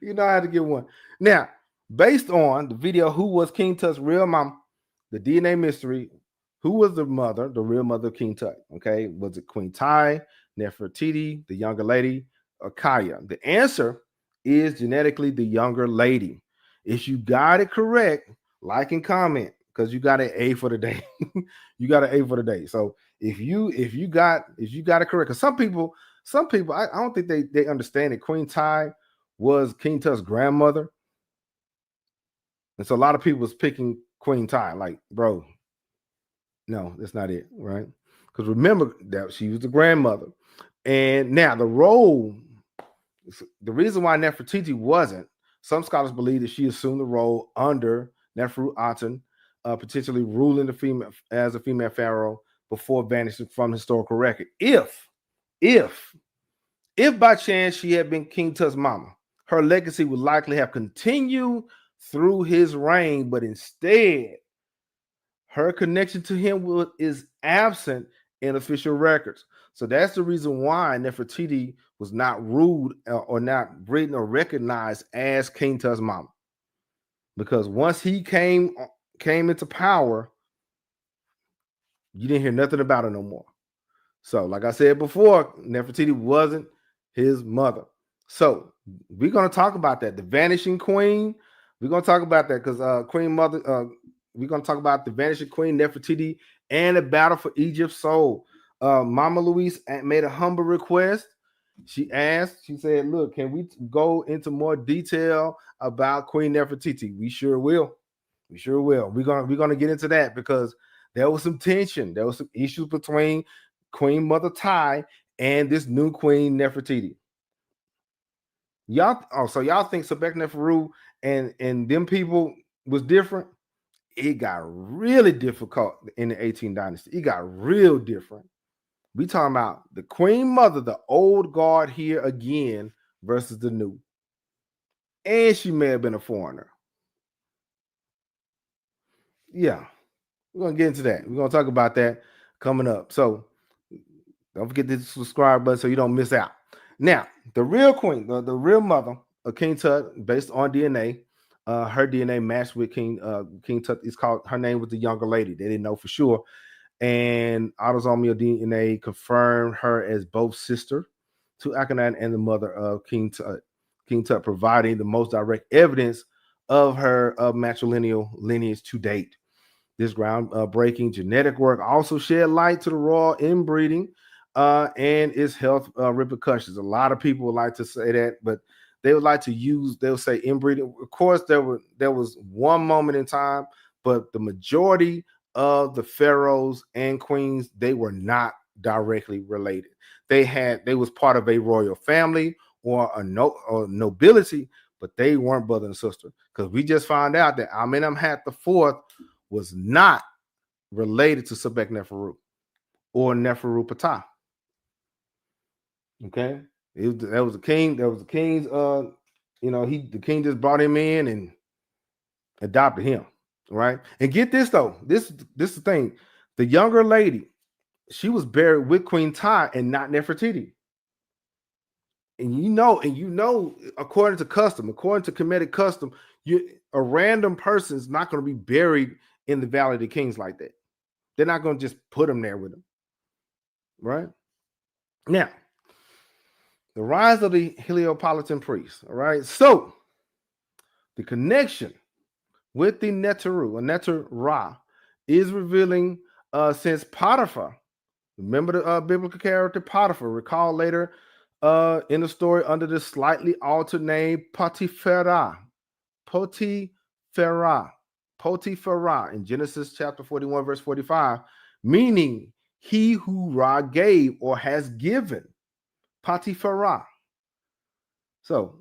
You know, I had to get one. Now, based on the video, Who Was King Tut's Real Mom? The DNA Mystery, who was the real mother of King Tut? Okay, was it Queen Tai, Nefertiti, the younger lady, or Kaya? The answer is genetically the younger lady. If you got it correct, like and comment, because you got an A for the day. You got an A for the day. So if you got it correct, because some people, I don't think they understand that Queen Tai was King Tut's grandmother. And so a lot of people was picking Queen Tai, like, bro, no, that's not it, right? Because remember that she was the grandmother. And now the reason why Nefertiti wasn't, some scholars believe that she assumed the role under Neferu-Aten, potentially ruling as a female pharaoh before vanishing from historical record. If by chance she had been King Tut's mama, her legacy would likely have continued through his reign, but instead, her connection to him is absent in official records. So that's the reason why Nefertiti was not ruled or not written or recognized as King Tut's mama. Because once he came into power, you didn't hear nothing about her no more. So, like I said before, Nefertiti wasn't his mother. So we're going to talk about that. The Vanishing Queen. We're going to talk about that because Queen Mother, we're going to talk about the Vanishing Queen, Nefertiti, and the battle for Egypt's soul. Mama Louise made a humble request. She said, look, can we go into more detail about Queen Nefertiti? We sure will. We sure will. We're gonna get into that because there was some tension. There was some issues between Queen Mother Tai and this new Queen Nefertiti. So y'all think Sobekneferu and them people was different? It got really difficult in the 18th dynasty. It got real different. We talking about the Queen Mother, the old guard here again versus the new. And she may have been a foreigner. Yeah, we're going to get into that. We're going to talk about that coming up. So don't forget to subscribe button so you don't miss out. Now, the real queen, the real mother of King Tut, based on DNA, her DNA matched with King Tut. It's called, her name was the younger lady. They didn't know for sure. And autosomal DNA confirmed her as both sister to Akhenaten and the mother of King Tut. King Tut providing the most direct evidence of her matrilineal lineage to date. This groundbreaking genetic work also shed light to the royal inbreeding and its health repercussions. A lot of people would like to say that, but they would like to use, they'll say inbreeding. Of course, there was one moment in time, but the majority of the pharaohs and queens, they were not directly related. They was part of a royal family or nobility, but they weren't brother and sister. Because we just found out that Amenemhat IV was not related to Sobekneferu or Neferu Ptah. Okay, that was the king. That was the king's. The king just brought him in and adopted him. Right, and get this though. This is the thing. The younger lady, she was buried with Queen Tai and not Nefertiti. And you know, according to custom, according to Kemetic custom, a random person is not going to be buried in the Valley of the Kings like that. They're not going to just put them there with them. Right? Now, the rise of the Heliopolitan priests. All right. So, the connection with the Neteru, or Neter Ra, is revealing since Potiphar. Remember the biblical character Potiphar. Recall later in the story under the slightly altered name Potipharah. Potipharah in Genesis chapter 41, verse 45, meaning he who Ra gave or has given. Potipharah. So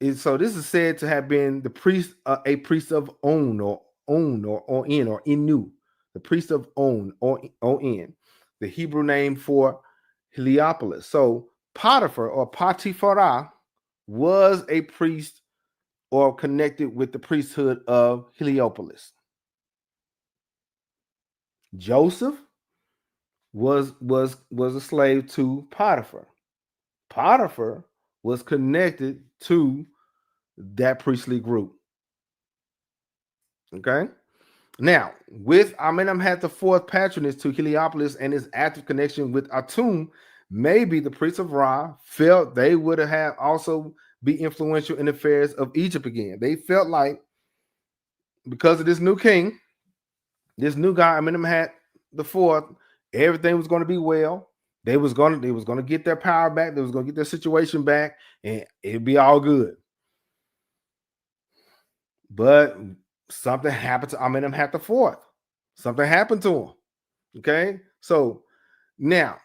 this is said to have been the priest, a priest of On or Inu, the priest of On or On, the Hebrew name for Heliopolis. So Potiphar or Potipharah was a priest or connected with the priesthood of Heliopolis. Joseph was a slave to Potiphar. Potiphar was connected to that priestly group. Okay. Now, with Amenemhat IV patronage to Heliopolis and his active connection with Atum, maybe the priests of Ra felt they would have also be influential in the affairs of Egypt again. They felt like because of this new king, this new guy, Amenemhat IV, everything was going to be well. They was going to get their power back. They was going to get their situation back, and it'd be all good. But something happened to Amenemhat IV. Something happened to him. Okay, so now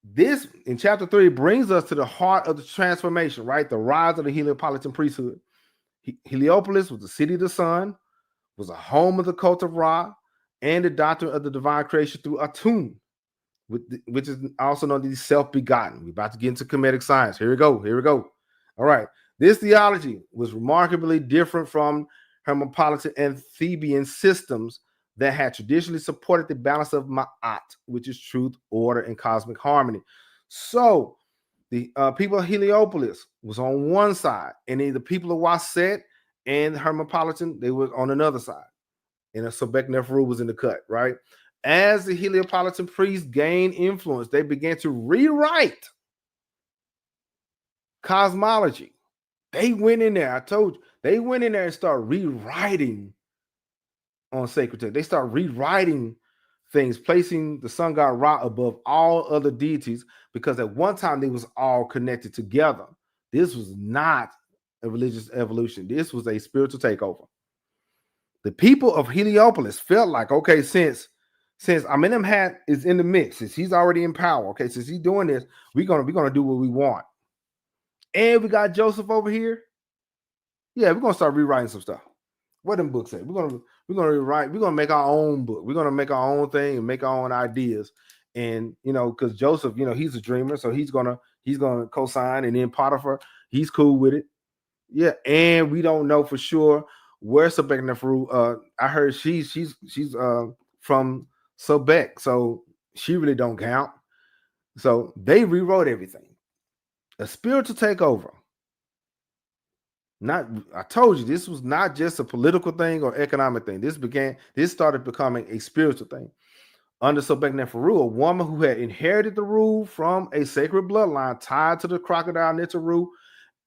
this in chapter 3 brings us to the heart of the transformation, right? The rise of the Heliopolitan priesthood. Heliopolis was the city of the sun, was a home of the cult of Ra, and the doctrine of the divine creation through Atum, which is also known as self-begotten. We're about to get into Kemetic science. Here we go. All right. This theology was remarkably different from Heliopolitan and Theban systems that had traditionally supported the balance of Ma'at, which is truth, order, and cosmic harmony. So the people of Heliopolis was on one side, and then the people of Waset and Heliopolitan, they were on another side. And Sobekneferu was in the cut, right? As the Heliopolitan priests gained influence, they began to rewrite cosmology. They went in there. I told you, they went in there and started rewriting on sacred text. They start rewriting things, placing the sun god Ra above all other deities, because at one time they was all connected together. This was not a religious evolution. This was a spiritual takeover. The people of Heliopolis felt like, okay, since Amenemhat is in the mix, since he's already in power, okay, since he's doing this, we're gonna do what we want. And we got Joseph over here. Yeah, we're gonna start rewriting some stuff. What them books say? We're gonna rewrite. We're gonna make our own book. We're gonna make our own thing and make our own ideas. And because Joseph, he's a dreamer, so he's gonna co-sign. And then Potiphar, he's cool with it. Yeah, and we don't know for sure where Sobekneferu. I heard she's from Sobek, so she really don't count. So they rewrote everything. A spiritual takeover. I told you this was not just a political thing or economic thing. This started becoming a spiritual thing. Under Sobekneferu, a woman who had inherited the rule from a sacred bloodline tied to the crocodile Neteru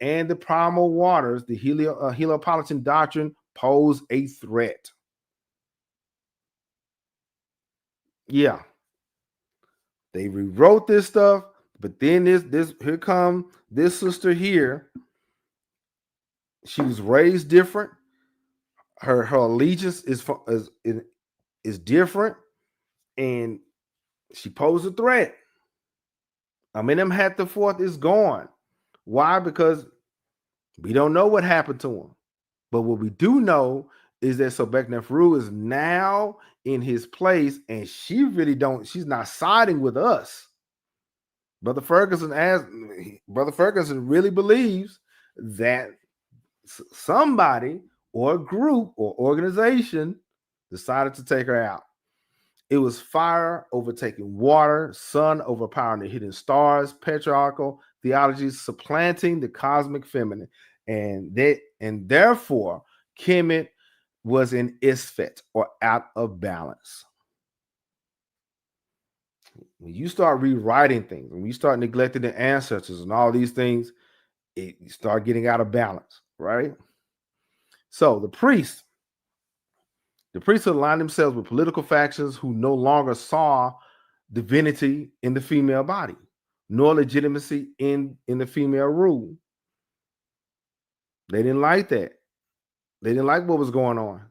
and the primal waters, the Heliopolitan doctrine posed a threat. Yeah. They rewrote this stuff, but then here come this sister here. She was raised different. Her allegiance is different, and she posed a threat. Amenemhat IV is gone. Why? Because we don't know what happened to him. But what we do know is that Sobekneferu is now in his place, and she's not siding with us. Brother Ferguson really believes that somebody or a group or organization decided to take her out. It was fire overtaking water, sun overpowering the hidden stars, patriarchal theologies supplanting the cosmic feminine, and therefore Kemet was in isfet, or out of balance. When you start rewriting things, when you start neglecting the ancestors and all these things, you start getting out of balance, right? So the priests aligned themselves with political factions who no longer saw divinity in the female body, nor legitimacy in the female rule. They didn't like that. They didn't like what was going on.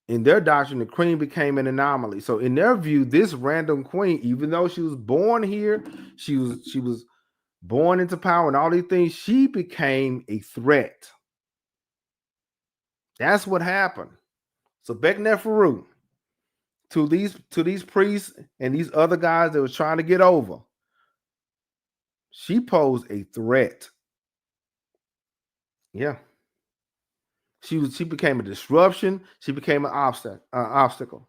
In their doctrine, the queen became an anomaly. So in their view, this random queen, even though she was born here, she was born into power and all these things, she became a threat. That's what happened. So Sobekneferu, to these priests and these other guys that was trying to get over, she posed a threat. Yeah. She became a disruption. She became an obstacle.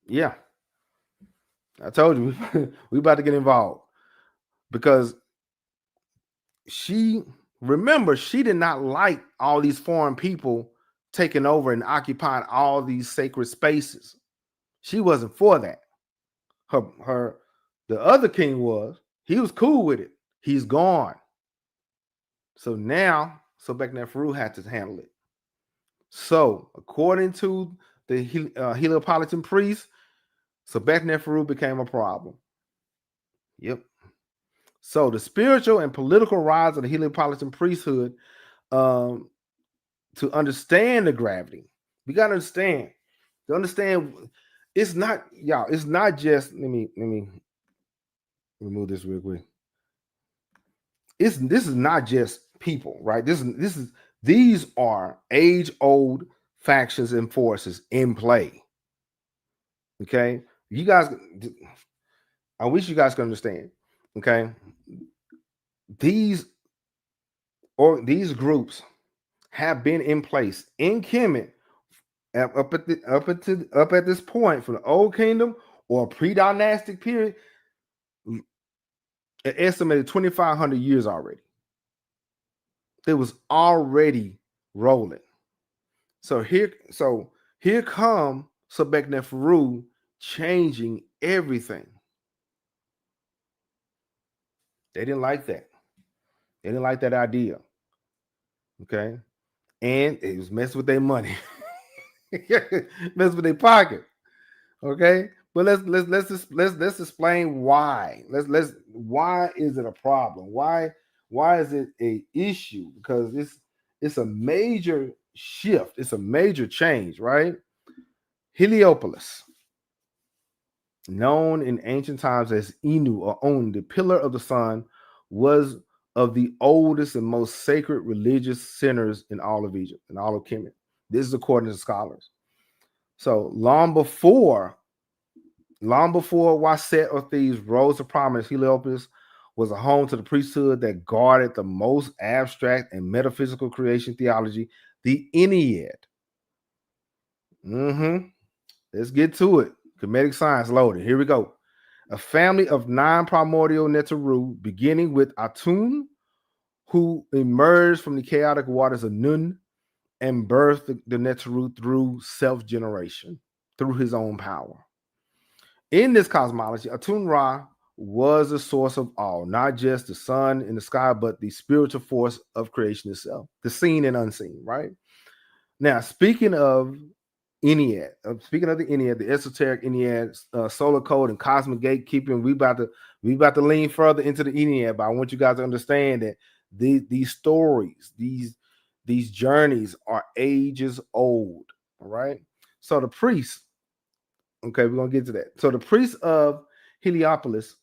Yeah. I told you we about to get involved, because she did not like all these foreign people taking over and occupying all these sacred spaces. She wasn't for that. The other king he was cool with it. He's gone. So now Sobekneferu had to handle it. So according to the Heliopolitan priests, Sobekneferu became a problem. Yep. So the spiritual and political rise of the Heliopolitan priesthood, to understand the gravity, we got to understand. To understand, it's not just. Let me remove this real quick. This is not just people, right? These are age-old factions and forces in play. Okay, you guys. I wish you guys could understand. Okay, these groups have been in place in Kemet up at this point from the Old Kingdom or pre-dynastic period, an estimated 2,500 years already. It was already rolling. So here come Sobekneferu changing everything. They didn't like that. They didn't like that idea. Okay. And it was messing with their money. Messing with their pocket. Okay. But let's explain why. Why is it a problem? Why is it a issue? Because it's a major shift. It's a major change, right? Heliopolis, known in ancient times as Inu or On, the pillar of the sun, was of the oldest and most sacred religious centers in all of Egypt, in all of Kemet. This is according to scholars. So long before Waset or Thebes rose to prominence, Heliopolis was a home to the priesthood that guarded the most abstract and metaphysical creation theology, the Ennead. Let's get to it. Kemetic science loaded. Here we go. A family of 9 primordial Neteru, beginning with Atun, who emerged from the chaotic waters of Nun and birthed the Neteru through self-generation, through his own power. In this cosmology, Atun Ra was the source of all, not just the sun in the sky, but the spiritual force of creation itself, the seen and unseen, right? Now, speaking of Ennead, the Esoteric Ennead, solar code, and cosmic gatekeeping, we about to lean further into the Ennead, but I want you guys to understand that these stories, these journeys are ages old. All right. So the priests, okay, we're gonna get to that. So the priests of Heliopolis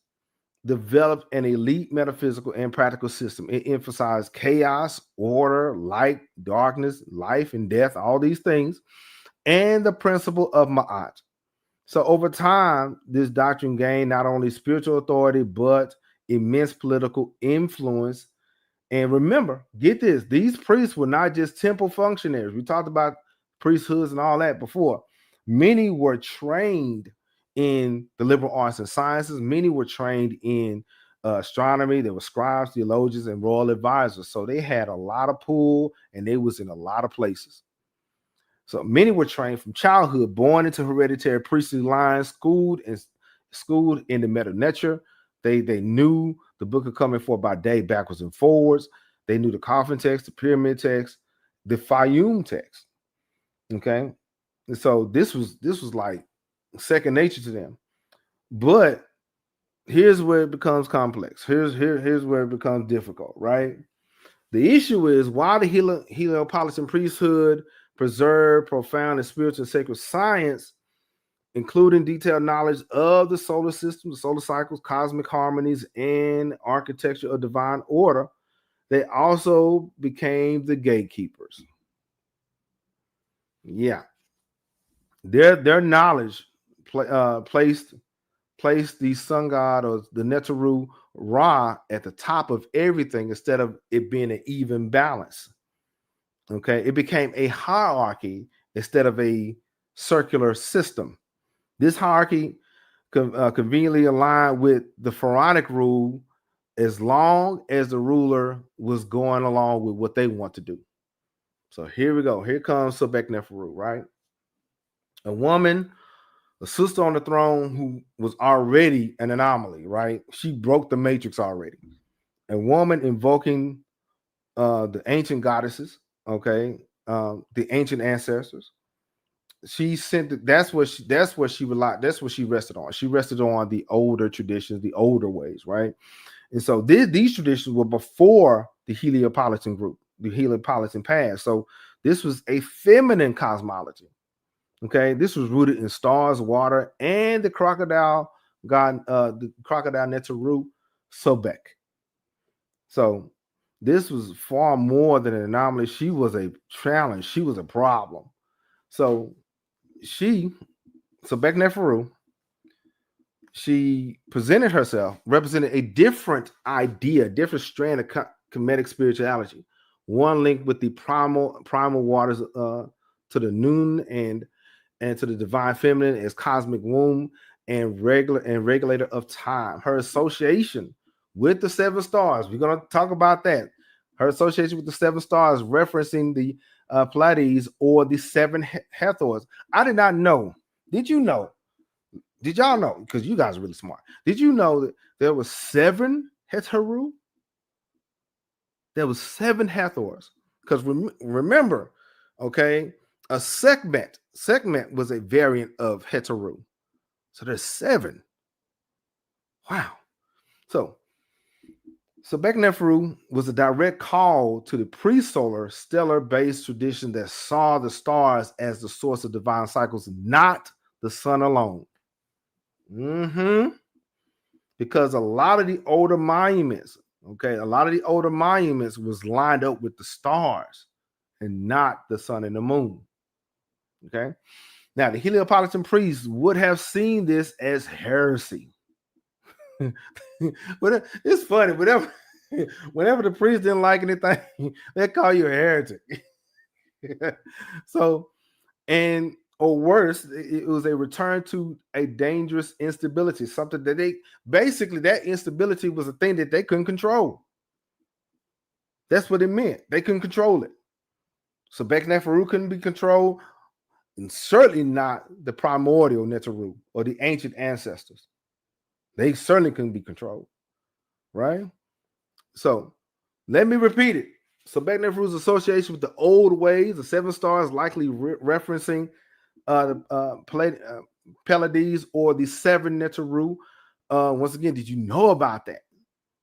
developed an elite metaphysical and practical system. It emphasized chaos, order, light, darkness, life, and death, all these things, and the principle of Ma'at. So over time, this doctrine gained not only spiritual authority, but immense political influence. And remember, get this, these priests were not just temple functionaries. We talked about priesthoods and all that before. Many were trained in the liberal arts and sciences. Many were trained in astronomy. There were scribes, theologians, and royal advisors. So they had a lot of pull, and they was in a lot of places. So many were trained from childhood, born into hereditary priestly lines, schooled in the meta nature. They knew the book of coming forth by day, backwards and forwards. They knew the coffin text, the pyramid text, the Fayum text. Okay, and so this was like second nature to them. But here's where it becomes complex. Here's where it becomes difficult, right? The issue is, while the Heliopolitan priesthood preserved profound and spiritual and sacred science, including detailed knowledge of the solar system, the solar cycles, cosmic harmonies, and architecture of divine order, they also became the gatekeepers. Yeah. Their knowledge placed the sun god, or the Neteru Ra, at the top of everything instead of it being an even balance. Okay, it became a hierarchy instead of a circular system. This hierarchy conveniently aligned with the pharaonic rule, as long as the ruler was going along with what they want to do. So here we go. Here comes Sobekneferu, right? A woman, a sister on the throne who was already an anomaly, right? She broke the matrix already. A woman invoking the ancient goddesses, okay, the ancient ancestors. She sent that's what she relied, that's what she rested on. She rested on the older traditions, the older ways, right? And so these traditions were before the Heliopolitan group, the Heliopolitan past. So this was a feminine cosmology. Okay, this was rooted in stars, water, and the crocodile god, the crocodile Neteru Sobek. So this was far more than an anomaly. She was a challenge. She was a problem. So Sobekneferu she presented herself, represented a different idea, different strand of Kemetic spirituality. One linked with the primal waters to the noon and to the divine feminine as cosmic womb and regulator of time. Her association with the seven stars, we're going to talk about that. Her association with the seven stars, referencing the Pleiades or the seven Hathors. I did not know. Did you know? Did y'all know? Because you guys are really smart. Did you know that there was seven Heteru? There was seven Hathors. Because remember, okay, a segment was a variant of Heteru. So there's seven. Wow. So Sobekneferu was a direct call to the pre-solar stellar-based tradition that saw the stars as the source of divine cycles, not the sun alone. Because a lot of the older monuments, was lined up with the stars and not the sun and the moon. Okay. Now, the Heliopolitan priests would have seen this as heresy. But it's funny. Whenever the priest didn't like anything, they call you a heretic. Or worse, it was a return to a dangerous instability, something that that instability was a thing that they couldn't control. That's what it meant. They couldn't control it. So Sobekneferu couldn't be controlled, and certainly not the primordial Neteru or the ancient ancestors. They certainly couldn't be controlled, right? So let me repeat it. Sobekneferu's association with the old ways, the seven stars, likely referencing Pleiades or the seven Neteru. Once again, did you know about that?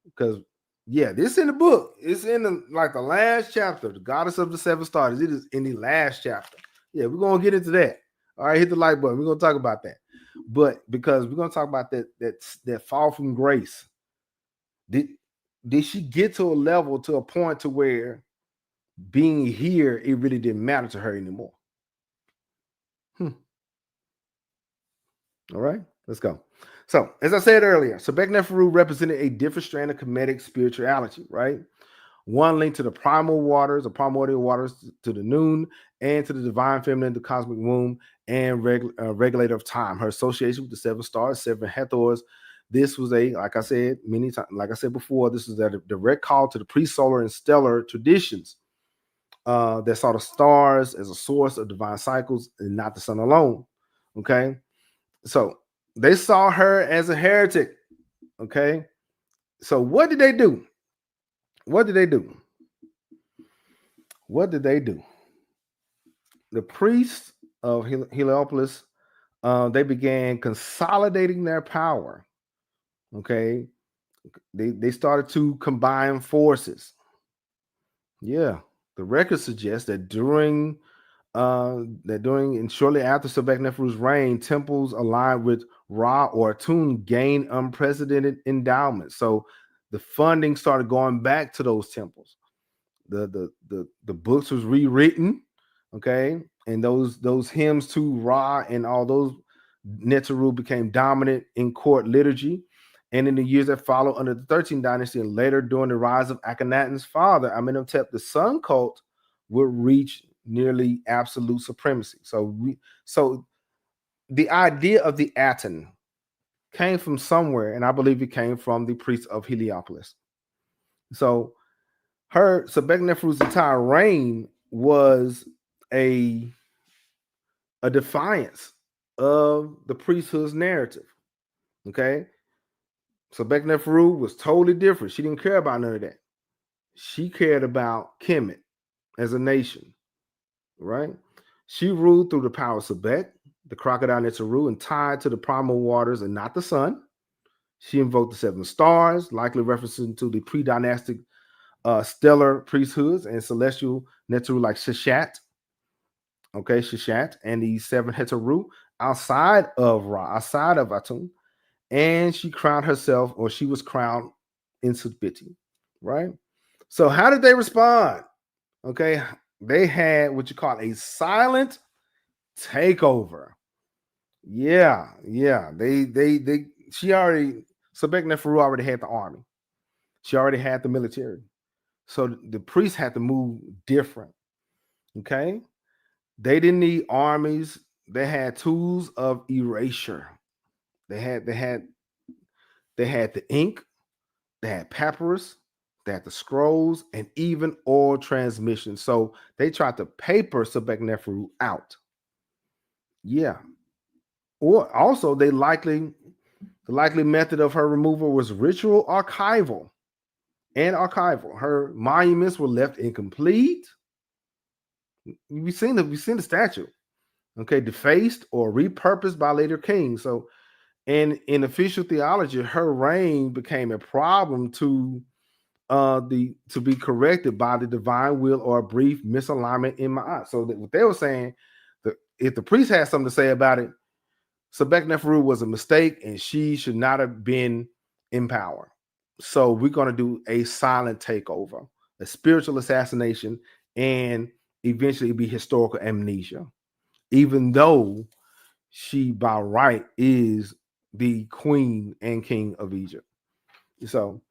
Because this in the book. It's in the last chapter, the goddess of the seven stars. It is in the last chapter. Yeah, we're gonna get into that. All right, hit the like button. We're gonna talk about that. But because we're gonna talk about that fall from grace. Did she get to a point to where being here, it really didn't matter to her anymore? All right, let's go. So, as I said earlier, Sobekneferu represented a different strand of Kemetic spirituality, right? One linked to the primal waters, the primordial waters, to the noon, and to the divine feminine, the cosmic womb, and regulator of time. Her association with the seven stars, seven Hathors. This was like I said many times, like I said before, this is a direct call to the pre-solar and stellar traditions that saw the stars as a source of divine cycles and not the sun alone. Okay, so they saw her as a heretic. Okay, so what did they do? The priests of Heliopolis, they began consolidating their power. Okay, they started to combine forces. Yeah, the record suggests that during and shortly after Sobekneferu's reign, temples aligned with Ra or Atun gained unprecedented endowment. So the funding started going back to those temples. The books was rewritten, okay, and those hymns to Ra and all those Neteru became dominant in court liturgy. And in the years that followed under the 13th dynasty and later during the rise of Akhenaten's father, Amenhotep, the sun cult would reach nearly absolute supremacy. So the idea of the Aten came from somewhere, and I believe it came from the priests of Heliopolis. So Sobekneferu's entire reign was a defiance of the priesthood's narrative. Okay, Sobekneferu was totally different. She didn't care about none of that. She cared about Kemet as a nation, right? She ruled through the power of Sobek, the crocodile Neteru, and tied to the primal waters and not the sun. She invoked the seven stars, likely referencing to the pre-dynastic stellar priesthoods and celestial Neteru like Sheshat. Okay, Sheshat, and the seven Heteru outside of Ra, outside of Atun. And she crowned herself, or she was crowned in Subiti, right? So how did they respond? Okay, they had what you call a silent takeover. Yeah. They Sobekneferu already had the army. She already had the military. So the priests had to move different. Okay. They didn't need armies. They had tools of erasure. They had the ink, they had papyrus, they had the scrolls, and even oral transmission. So they tried to paper Sobekneferu out. Yeah. Or also the likely method of her removal was ritual archival. Her monuments were left incomplete. We've seen the statue. Okay, defaced or repurposed by later kings. So and in official theology, her reign became a problem to be corrected by the divine will or a brief misalignment in Ma'at. So what they were saying, that if the priest had something to say about it, Sobekneferu was a mistake and she should not have been in power. So we're going to do a silent takeover, a spiritual assassination, and eventually be historical amnesia, even though she by right is the queen and king of Egypt. So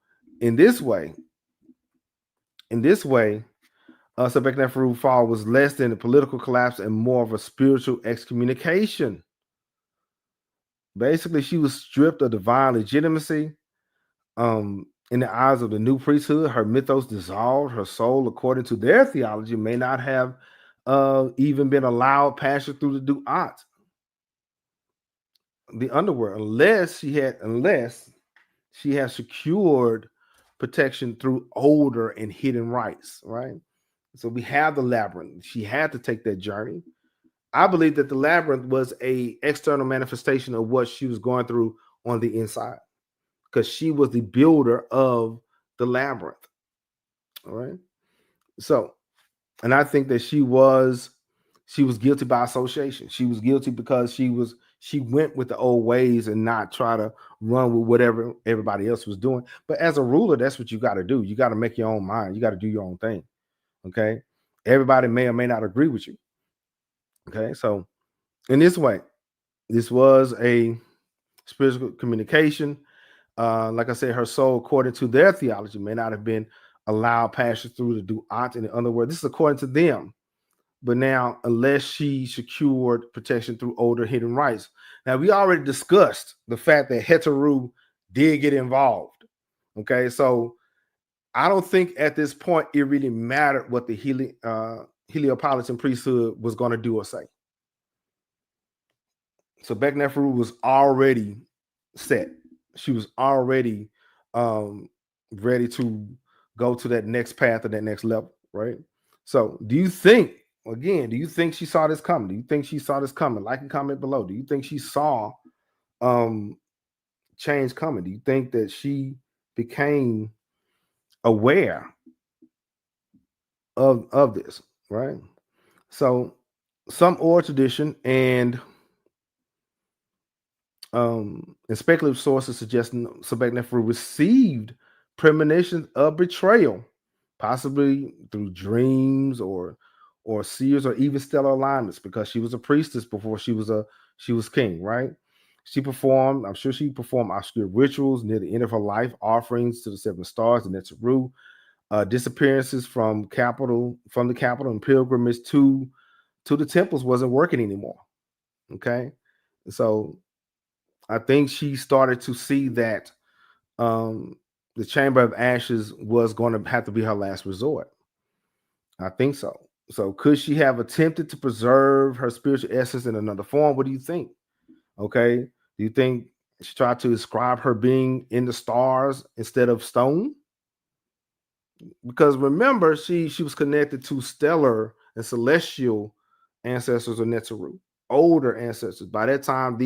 in this way, Sobekneferu's fall was less than a political collapse and more of a spiritual excommunication. Basically, she was stripped of divine legitimacy. In the eyes of the new priesthood, her mythos dissolved. Her soul, according to their theology, may not have even been allowed passage through the Duat, the underworld, unless she had secured protection through older and hidden rites, right? So we have the labyrinth. She had to take that journey. I believe that the labyrinth was a external manifestation of what she was going through on the inside, because she was the builder of the labyrinth. All right. So, and I think that she was guilty by association. She was guilty because she went with the old ways and not try to run with whatever everybody else was doing. But as a ruler, that's what you got to do. You got to make your own mind. You got to do your own thing. Okay. Everybody may or may not agree with you. Okay. So in this way, this was a spiritual communication. Like I said, her soul, according to their theology, may not have been allowed passage through the Duat. In other words, this is according to them. But now, unless she secured protection through older hidden rites. Now, we already discussed the fact that Heteru did get involved. Okay, so I don't think at this point it really mattered what the Heliopolitan priesthood was going to do or say. So Sobekneferu was already set. She was already ready to go to that next path or that next level, right? So do you think she saw this coming? Do you think she saw this coming? Like and comment below. Do you think she saw change coming? Do you think that she became aware of this, right? So some oral tradition and speculative sources suggesting Sobekneferu received premonitions of betrayal, possibly through dreams or seers or even stellar alignments, because she was a priestess before she was king, right? I'm sure she performed obscure rituals near the end of her life, offerings to the seven stars, and Netzeru, disappearances from the capital, and pilgrimage to the temples wasn't working anymore. Okay, so I think she started to see that the Chamber of Ashes was going to have to be her last resort. I think so. So could she have attempted to preserve her spiritual essence in another form? What do you think? Okay. Do you think she tried to ascribe her being in the stars instead of stone? Because remember, she was connected to stellar and celestial ancestors of Netzeru, older ancestors. By that time,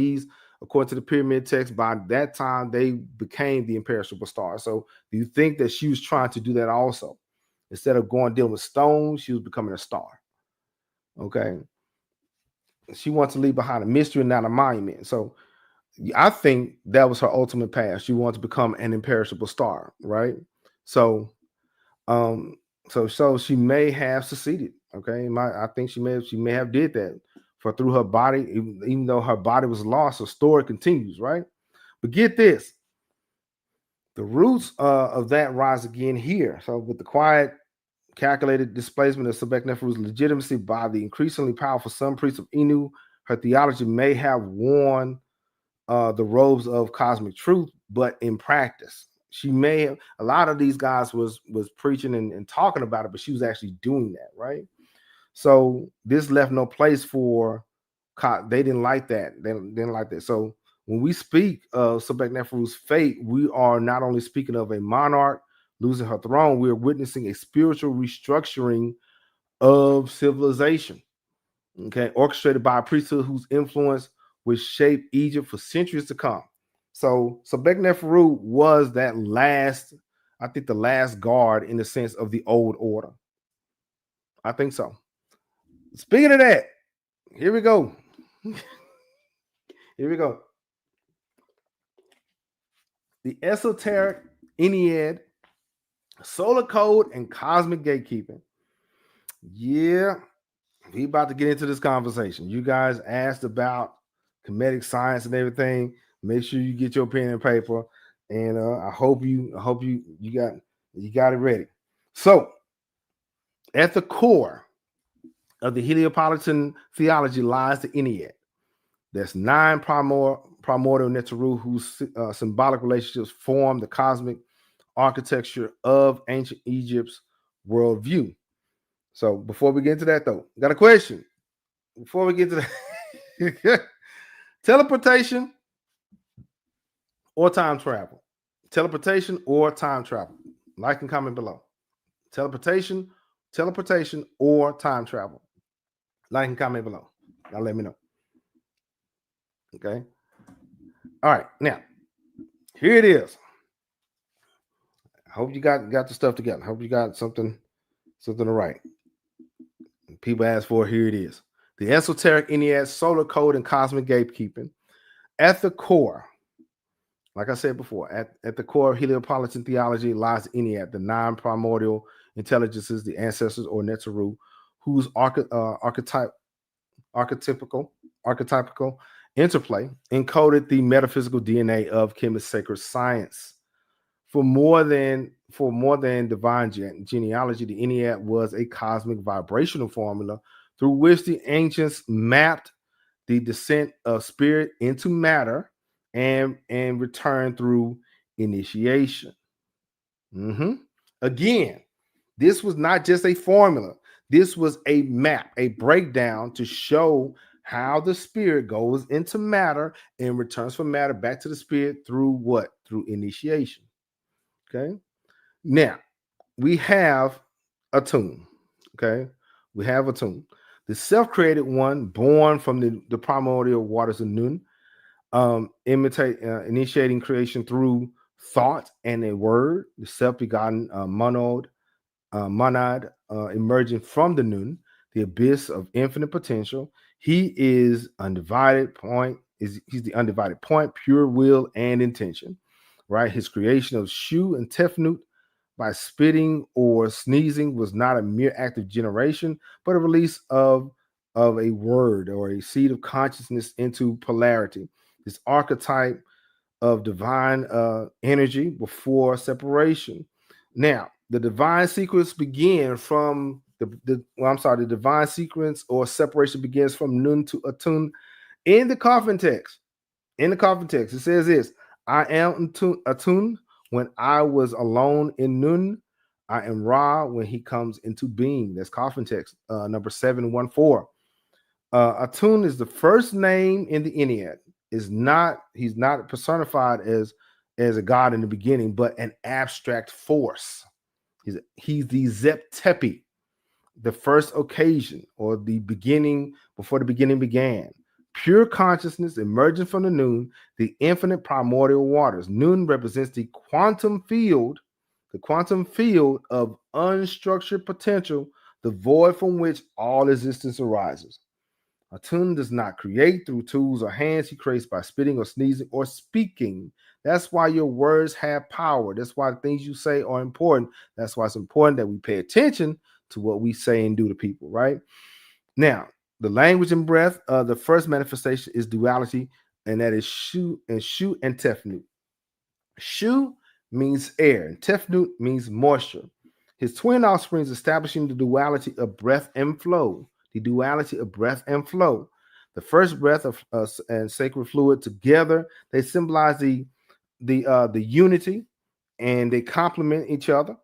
according to the pyramid text, by that time they became the imperishable stars. So do you think that she was trying to do that also? Instead of dealing with stone, she was becoming a star. Okay. She wants to leave behind a mystery and not a monument. So I think that was her ultimate path. She wanted to become an imperishable star, right? So so she may have succeeded. Okay. I think she may have did that through her body, even though her body was lost, her story continues, right? But get this, the roots of that rise again here. So with the quiet, calculated displacement of Sobekneferu's legitimacy by the increasingly powerful sun priest of Inu, her theology may have worn the robes of cosmic truth, but in practice, she may have. A lot of these guys was preaching and talking about it, but she was actually doing that, right? So this left no place for. They didn't like that. They didn't like that. So when we speak of Sobekneferu's fate, we are not only speaking of a monarch losing her throne, we are witnessing a spiritual restructuring of civilization. Okay, orchestrated by a priesthood whose influence would shape Egypt for centuries to come. So Sobekneferu was that last, I think, the last guard in the sense of the old order. I think so. Speaking of that, here we go. Here we go. The Esoteric Ennead, Solar Code, and Cosmic Gatekeeping. Yeah, we about to get into this conversation. You guys asked about Kemetic science and everything. Make sure you get your pen and paper, and I hope you got it ready. So, at the core of the Heliopolitan theology lies the Ennead. There's 9 primordial Neteru whose symbolic relationships form the cosmic architecture of ancient Egypt's worldview. So before we get into that, though, got a question. Before we get to that, teleportation or time travel? Teleportation or time travel? Like and comment below. Teleportation or time travel? Like and comment below. Now let me know. Okay. All right. Now, here it is. I hope you got the stuff together. I hope you got something to write. People ask for it. Here it is. The Esoteric Ennead, Solar Code, and Cosmic Gatekeeping. At the core, like I said before, at the core of Heliopolitan theology lies the Ennead, the 9 primordial intelligences, the ancestors or Neteru, whose archetypical interplay encoded the metaphysical DNA of Kemet's sacred science. For more than divine genealogy, the Ennead was a cosmic vibrational formula through which the ancients mapped the descent of spirit into matter and return through initiation. Again, this was not just a formula. This was a map, a breakdown to show how the spirit goes into matter and returns from matter back to the spirit through what? Through initiation. Okay. Now, we have a tune. Okay. We have a tune. The self-created one, born from the primordial waters of Nun, initiating creation through thought and a word, the self-begotten monad emerging from the Nun, the abyss of infinite potential. He is undivided point. He's the undivided point, pure will and intention. Right? His creation of Shu and Tefnut by spitting or sneezing was not a mere act of generation, but a release of a word or a seed of consciousness into polarity. This archetype of divine energy before separation. Now, the divine sequence begins from the divine sequence or separation begins from Nun to Atun in the coffin text. In the coffin text, it says this: I am Atun when I was alone in Nun. I am Ra when he comes into being. That's coffin text number 714. Atun is the first name in the Ennead. He's not personified as a god in the beginning, but an abstract force. He's the Zep Tepi, the first occasion or the beginning before the beginning began. Pure consciousness emerging from the Nun, the infinite primordial waters. Nun represents the quantum field of unstructured potential, the void from which all existence arises. Atun does not create through tools or hands. He creates by spitting or sneezing or speaking. That's why your words have power. That's why the things you say are important. That's why it's important that we pay attention to what we say and do to people, right? Now, the language and breath, the first manifestation is duality and that is Shu and Tefnut. Shu means air, and Tefnut means moisture. His twin offsprings establishing the duality of breath and flow. The duality of breath and flow. The first breath of and sacred fluid together, they symbolize the unity, and they complement each other.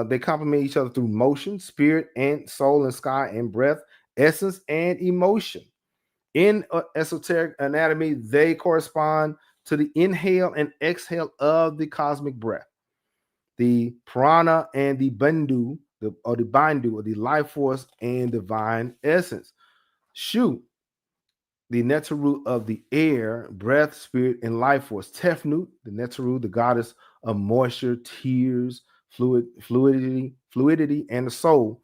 They complement each other through motion, spirit, and soul, and sky, and breath, essence, and emotion. In esoteric anatomy, they correspond to the inhale and exhale of the cosmic breath, the prana and the bindu, the bindu, or the life force and divine essence. Shu, the netaru of the air, breath, spirit, and life force. Tefnut, the netaru, the goddess of moisture, tears, fluidity, and the soul.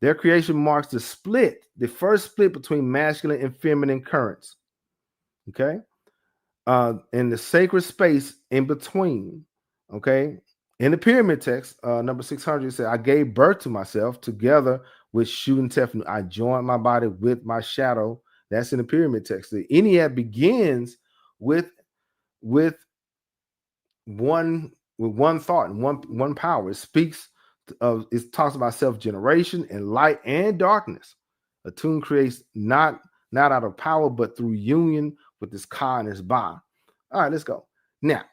Their creation marks the first split between masculine and feminine currents. Okay. In the sacred space in between. Okay. In the pyramid text, number 600, it said, I gave birth to myself together with Shu and Tefnut. I joined my body with my shadow. That's in the pyramid text. The Ennead begins with one thought and one power. It speaks of, it talks about self-generation and light and darkness. A tune creates not out of power, but through union with this Ka and this Ba. All right, let's go. Now,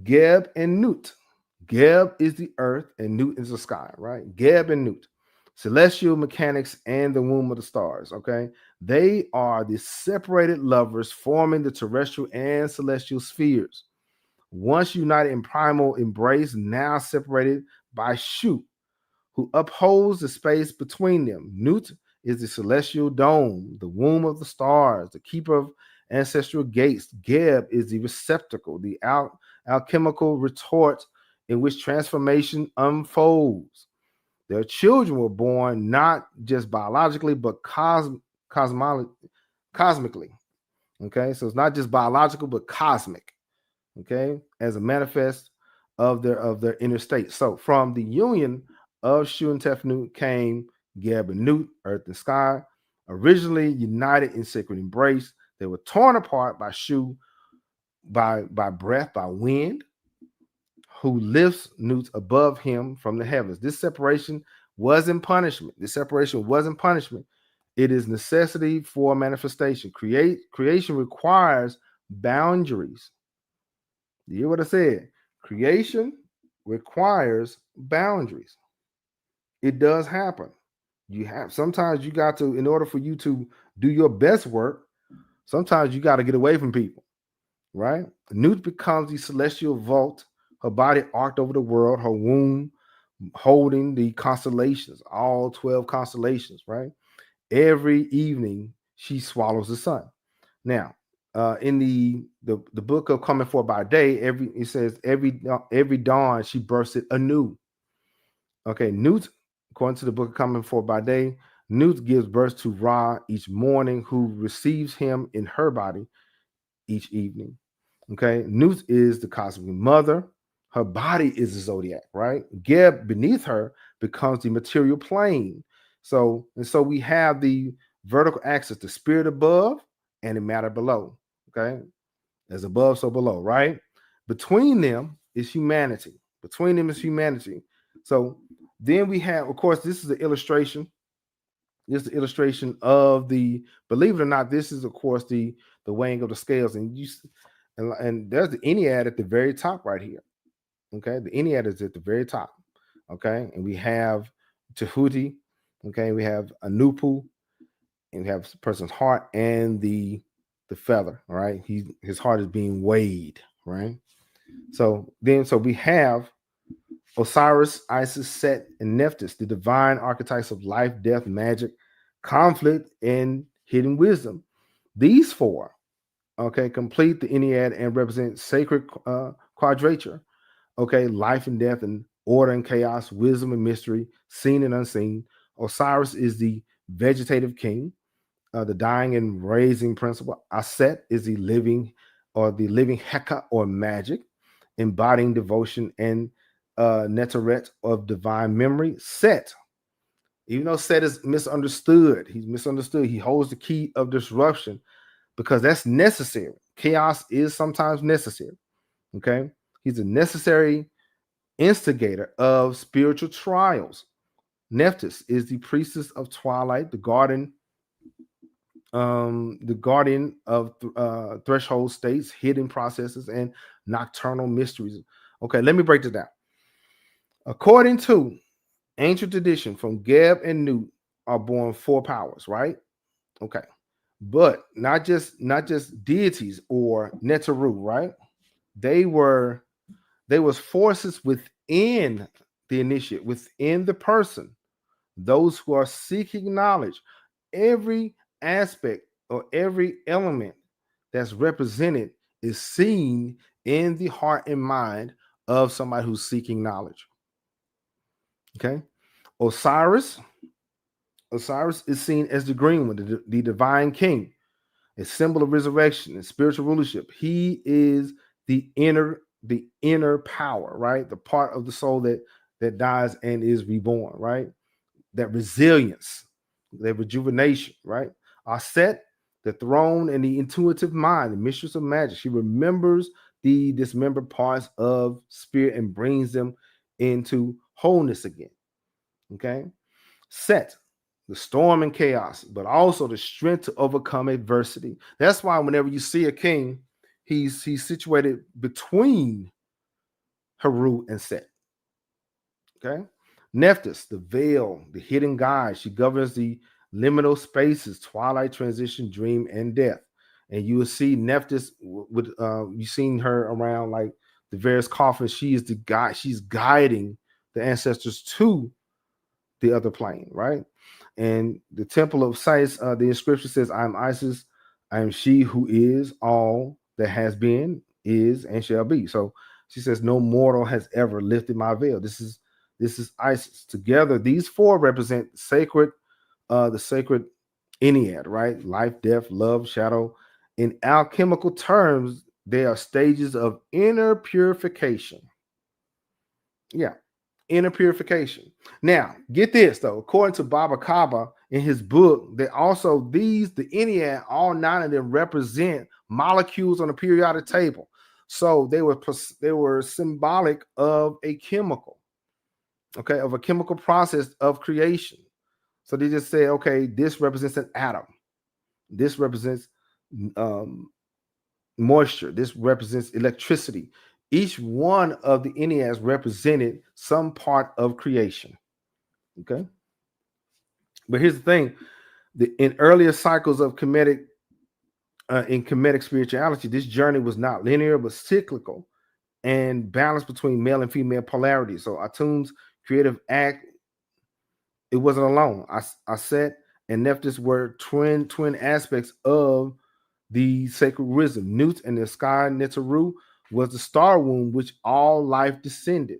Geb and Nut. Geb is the earth and Nut is the sky, right? Geb and Nut. Celestial mechanics and the womb of the stars, okay? They are the separated lovers forming the terrestrial and celestial spheres. Once united in primal embrace, now separated by Shu, who upholds the space between them. Nut is the celestial dome, the womb of the stars, the keeper of ancestral gates. Geb is the receptacle, the alchemical retort in which transformation unfolds. Their children were born not just biologically, but cosmically. Okay, so it's not just biological, but cosmic. Okay, as a manifest of their inner state. So from the union of Shu and Tefnut came Geb and Nut, earth and sky, originally united in sacred embrace. They were torn apart by Shu, by breath, by wind, who lifts Nut above him from the heavens. This separation wasn't punishment. It is necessity for manifestation. Creation requires boundaries. You hear what I said? Creation requires boundaries. It does happen. Sometimes you got to, in order for you to do your best work, sometimes you got to get away from people, right? Nut becomes the celestial vault, her body arced over the world, her womb holding the constellations, all 12 constellations, right? Every evening she swallows the sun. Now, in the book of Coming Forth by Day, it says every dawn she bursts it anew. Okay, Nut, according to the book of Coming Forth by Day, Nut gives birth to Ra each morning, who receives him in her body each evening. Okay, Nut is the cosmic mother. Her body is the zodiac, right? Geb beneath her becomes the material plane. So we have the vertical axis, the spirit above and the matter below. Okay, as above, so below, right? Between them is humanity. So then we have, of course, this is the illustration. This is the illustration of the, believe it or not, this is, of course, the weighing of the scales. And there's the Ennead at the very top right here. Okay, the Ennead is at the very top. Okay, and we have Tahuti. Okay, we have Anupu, and we have the person's heart and the feather. All right, his heart is being weighed. Right. So we have Osiris, Isis, Set, and Nephthys, the divine archetypes of life, death, magic, conflict, and hidden wisdom. These four, okay, complete the Ennead and represent sacred quadrature. Okay, life and death, and order and chaos, wisdom and mystery, seen and unseen. Osiris is the vegetative king, the dying and raising principle. Aset is the living Heka or magic, embodying devotion and Neteret of divine memory. Set, even though Set is misunderstood, he's misunderstood. He holds the key of disruption, because that's necessary. Chaos is sometimes necessary. Okay. He's a necessary instigator of spiritual trials. Nephthys is the priestess of twilight, the guardian of threshold states, hidden processes, and nocturnal mysteries. Okay, let me break this down. According to ancient tradition, from Geb and Nut are born four powers, right? Okay, but not just deities or Neteru, right? They was forces within the initiate, within the person, those who are seeking knowledge. Every aspect or every element that's represented is seen in the heart and mind of somebody who's seeking knowledge. Okay. Osiris is seen as the green one, the divine king, a symbol of resurrection and spiritual rulership. He is the inner power, right? The part of the soul that dies and is reborn, right? That resilience, that rejuvenation, right? Aset, the throne and the intuitive mind, the mistress of magic. She remembers the dismembered parts of spirit and brings them into wholeness again. Okay. Set, the storm and chaos, but also the strength to overcome adversity. That's why whenever you see a king, he's situated between Heru and Set. Okay. Nephthys, the veil, the hidden guide. She governs the liminal spaces, twilight, transition, dream, and death. And you will see Nephthys with you've seen her around like the various coffins. She is the guide. She's guiding the ancestors to the other plane, right? And the temple of Isis, the inscription says, "I am Isis. I am she who is all that has been, is, and shall be." So she says, "No mortal has ever lifted my veil." This is Isis. Together, these four represent the sacred Ennead, right? Life, death, love, shadow. In alchemical terms, they are stages of inner purification. Yeah, inner purification. Now, get this though. According to Baba Kaba in his book, that also the Ennead, all nine of them represent molecules on a periodic table. So they were symbolic of a chemical, okay, of a chemical process of creation. So they just say, okay, this represents an atom. This represents moisture. This represents electricity. Each one of the Enneads represented some part of creation. Okay. But here's the thing. In earlier cycles of Kemetic spirituality, this journey was not linear, but cyclical and balanced between male and female polarity. So Atum's creative act, it wasn't alone. Aset and Nephthys were twin aspects of the sacred wisdom. Nut and the sky Neteru was the star womb which all life descended.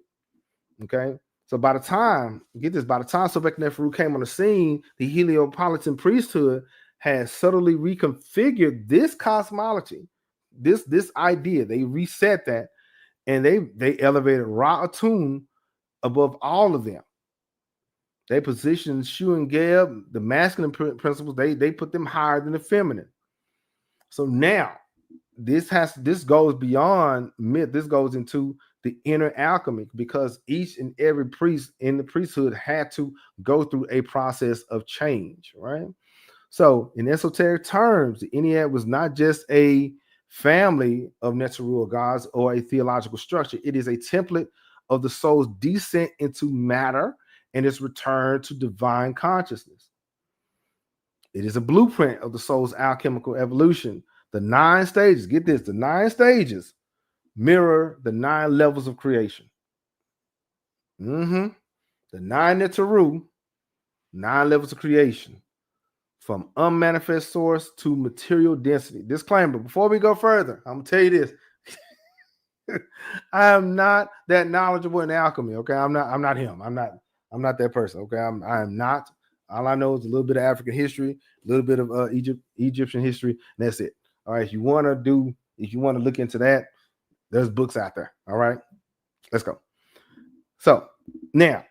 Okay. So by the time Sobekneferu came on the scene, the Heliopolitan priesthood had subtly reconfigured this cosmology, this idea. They reset that, and they elevated Ra Atum above all of them. They positioned Shu and Geb, the masculine principles, they put them higher than the feminine. So now this goes beyond myth. This goes into the inner alchemy, because each and every priest in the priesthood had to go through a process of change, right? So in esoteric terms, the Ennead was not just a family of Neteru gods or a theological structure. It is a template of the soul's descent into matter and its return to divine consciousness. It is a blueprint of the soul's alchemical evolution. The 9 stages, get this, the 9 stages mirror the 9 levels of creation. The 9 Neteru, 9 levels of creation, from unmanifest source to material density. Disclaimer, before we go further, I'm gonna tell you this. I am not that knowledgeable in alchemy. Okay, I'm not him. I'm not that person. Okay, I am not. All I know is a little bit of African history, a little bit of Egyptian history, and that's it. All right, if you want to look into that, there's books out there. All right, let's go. So now,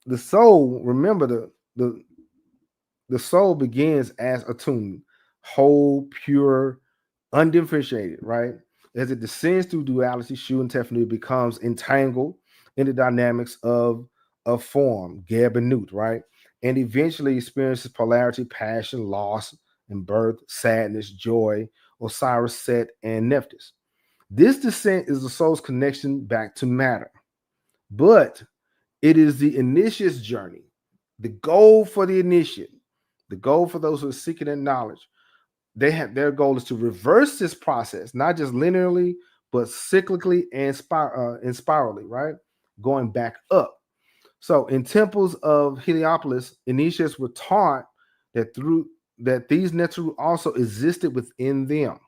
the soul. Remember, the soul begins as Atum, whole, pure, undifferentiated, right? As it descends through duality, Shu and Tefnut becomes entangled in the dynamics of form, Geb and Nut, right? And eventually experiences polarity, passion, loss, and birth, sadness, joy, Osiris, Set, and Nephthys. This descent is the soul's connection back to matter, but it is the initiate's journey, the goal for the initiate, the goal for those who are seeking that knowledge. Their goal is to reverse this process, not just linearly, but cyclically and spirally, right? Going back up. So in temples of Heliopolis, initiates were taught that these Neteru also existed within them.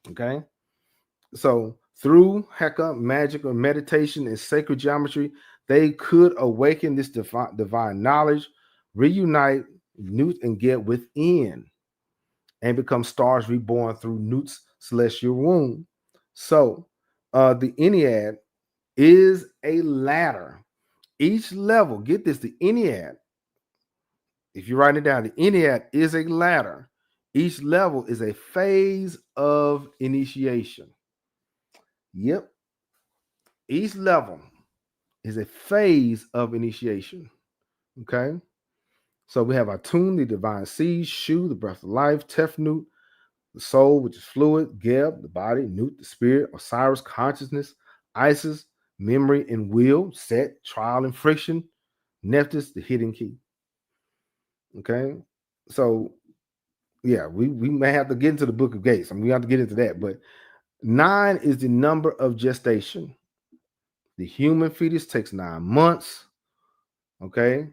Okay. So through Heka, magic or meditation and sacred geometry, they could awaken this divine knowledge, reunite Nut and get within, and become stars reborn through Nut's celestial womb. So the Ennead is a ladder. Each level, get this, the Ennead, if you write it down, the Ennead is a ladder. Each level is a phase of initiation. Yep. Each level is a phase of initiation. Okay. So we have Atun, the divine seed, Shu, the breath of life, Tefnut, the soul, which is fluid, Geb, the body, Nut, the spirit, Osiris, consciousness, Isis, memory and will, Set, trial and friction, Nephthys, the hidden key. Okay. So yeah, we may have to get into the book of Gates. I mean, we have to get into that, but 9 is the number of gestation. The human fetus takes 9 months. Okay.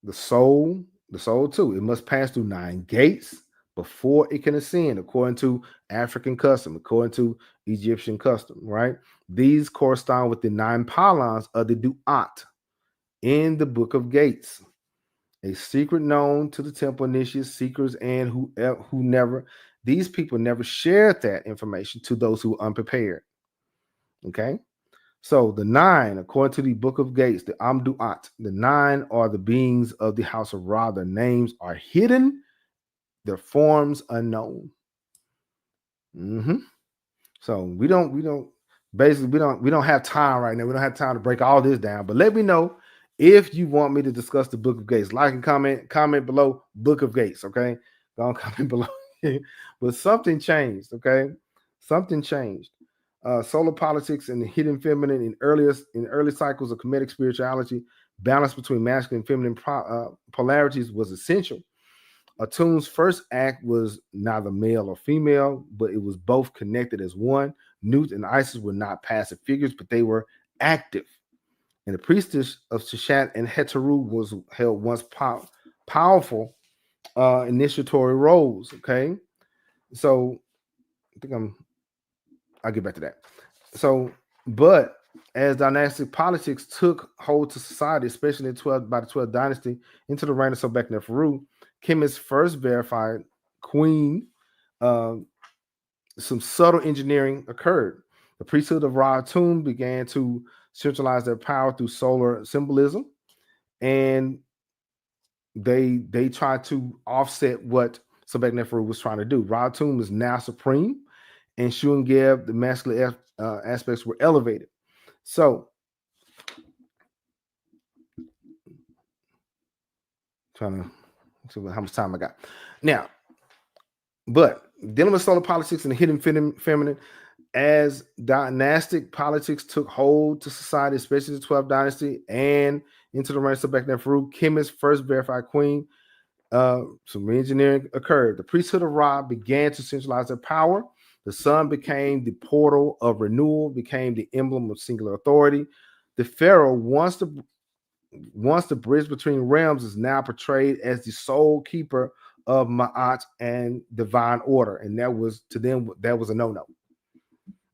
The soul too. It must pass through 9 gates before it can ascend, according to African custom, according to Egyptian custom, right? These correspond with the 9 pylons of the Duat in the book of Gates, a secret known to the temple initiates, seekers, and who never, these people never shared that information to those who were unprepared. Okay. So the 9, according to the book of Gates, the Amduat, the 9 are the beings of the house of Ra. Their names are hidden, their forms unknown. So we don't have time right now. We don't have time to break all this down. But let me know if you want me to discuss the book of Gates. Like and comment below book of Gates. Okay, don't comment below. But something changed. Okay, something changed. Solar politics and the hidden feminine in early cycles of Kemetic spirituality, balance between masculine and feminine polarities was essential. Atun's first act was neither male or female, but it was both connected as one. Nut and Isis were not passive figures, but they were active. And the priestess of Sheshat and Heteru was held once powerful initiatory roles. Okay, so I think I'll get back to that. So, but as dynastic politics took hold to society, especially by the 12th dynasty, into the reign of Sobekneferu, Kemet's first verified queen, some subtle engineering occurred. The priesthood of Ra-Tun began to centralize their power through solar symbolism, and they tried to offset what Sobekneferu was trying to do. Ra-Tun was now supreme, and Shu and Geb, the masculine aspects, were elevated. So, trying to see how much time I got now. But dealing with solar politics and the hidden feminine, as dynastic politics took hold to society, especially the 12th dynasty and into the reign of Sobekneferu, Kemet's first verified queen, some re-engineering occurred. The priesthood of Ra began to centralize their power. The sun became the portal of renewal, became the emblem of singular authority. The Pharaoh, once the bridge between realms, is now portrayed as the sole keeper of Ma'at and divine order. And that was, to them, that was a no-no.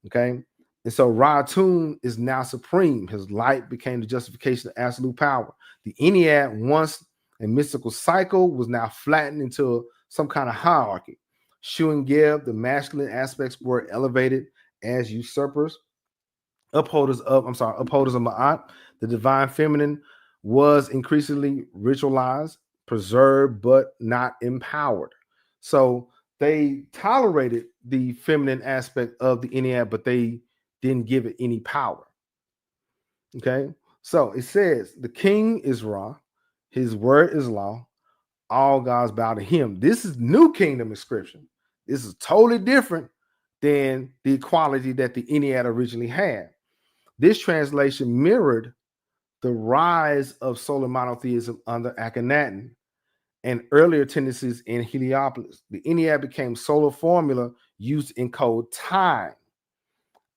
Okay. And so Ra-Tun is now supreme. His light became the justification of absolute power. The Ennead, once a mystical cycle, was now flattened into some kind of hierarchy. Shu and Geb, the masculine aspects, were elevated as usurpers. Upholders of Ma'at, the divine feminine, was increasingly ritualized, preserved, but not empowered. So they tolerated the feminine aspect of the Ennead, but they didn't give it any power. Okay, so it says the king is Ra, his word is law, all gods bow to him. This is new kingdom inscription. This is totally different than the equality that the Ennead originally had. This translation mirrored the rise of solar monotheism under Akhenaten and earlier tendencies in Heliopolis. The Ennead became solar formula used to encode time,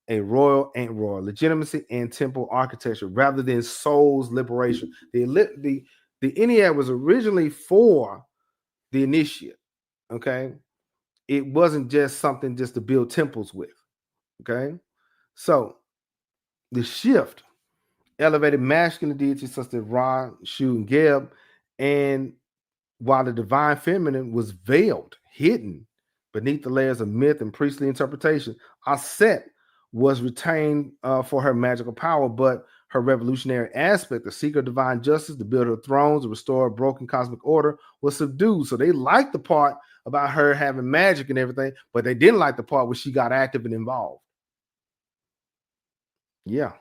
a royal and royal legitimacy, and temple architecture rather than soul's liberation. The Ennead was originally for the initiate. Okay, it wasn't just something just to build temples with. Okay, so the shift elevated masculine deities such as Ra, Shu, and Geb, and while the divine feminine was veiled, hidden beneath the layers of myth and priestly interpretation, Aset was retained for her magical power, but her revolutionary aspect, the seeker of divine justice, the builder of thrones, the restorer of broken cosmic order, was subdued. So they liked the part about her having magic and everything, but they didn't like the part where she got active and involved. Yeah.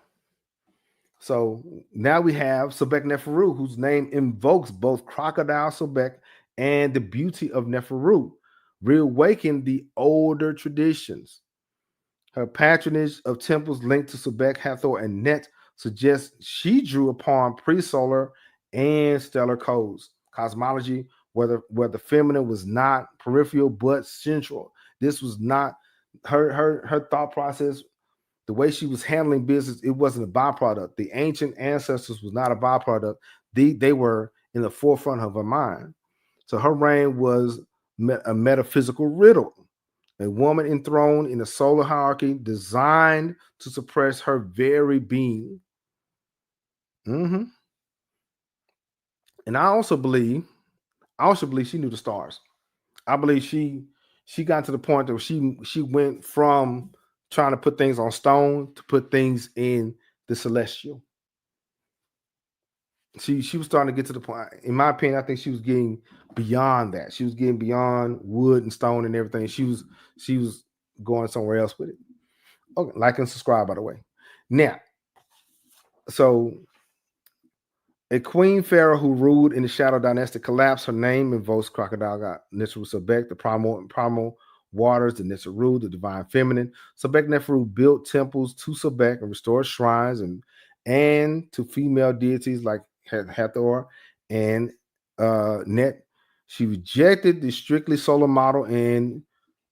So now we have Sobekneferu, whose name invokes both crocodile Sobek and the beauty of Neferu, reawaken the older traditions. Her patronage of temples linked to Sobek, Hathor, and Net suggests she drew upon pre-solar and stellar codes, cosmology, where the feminine was not peripheral but central. This was not her thought process. The way she was handling business, it wasn't a byproduct. The ancient ancestors was not a byproduct. They were in the forefront of her mind. So her reign was a metaphysical riddle, a woman enthroned in a solar hierarchy designed to suppress her very being. And I also believe she knew the stars. I believe she got to the point that she went from trying to put things on stone to put things in the celestial. She was starting to get to the point. In my opinion, I think she was getting beyond that. She was getting beyond wood and stone and everything. She was going somewhere else with it. Okay, like and subscribe, by the way. Now, so a queen pharaoh who ruled in the shadow dynastic collapse. Her name invokes crocodile god Neferu Sobek, the primal waters, the Neferu, the divine feminine. Sobekneferu built temples to Sobek and restored shrines and to female deities like Hathor and Net. She rejected the strictly solar model and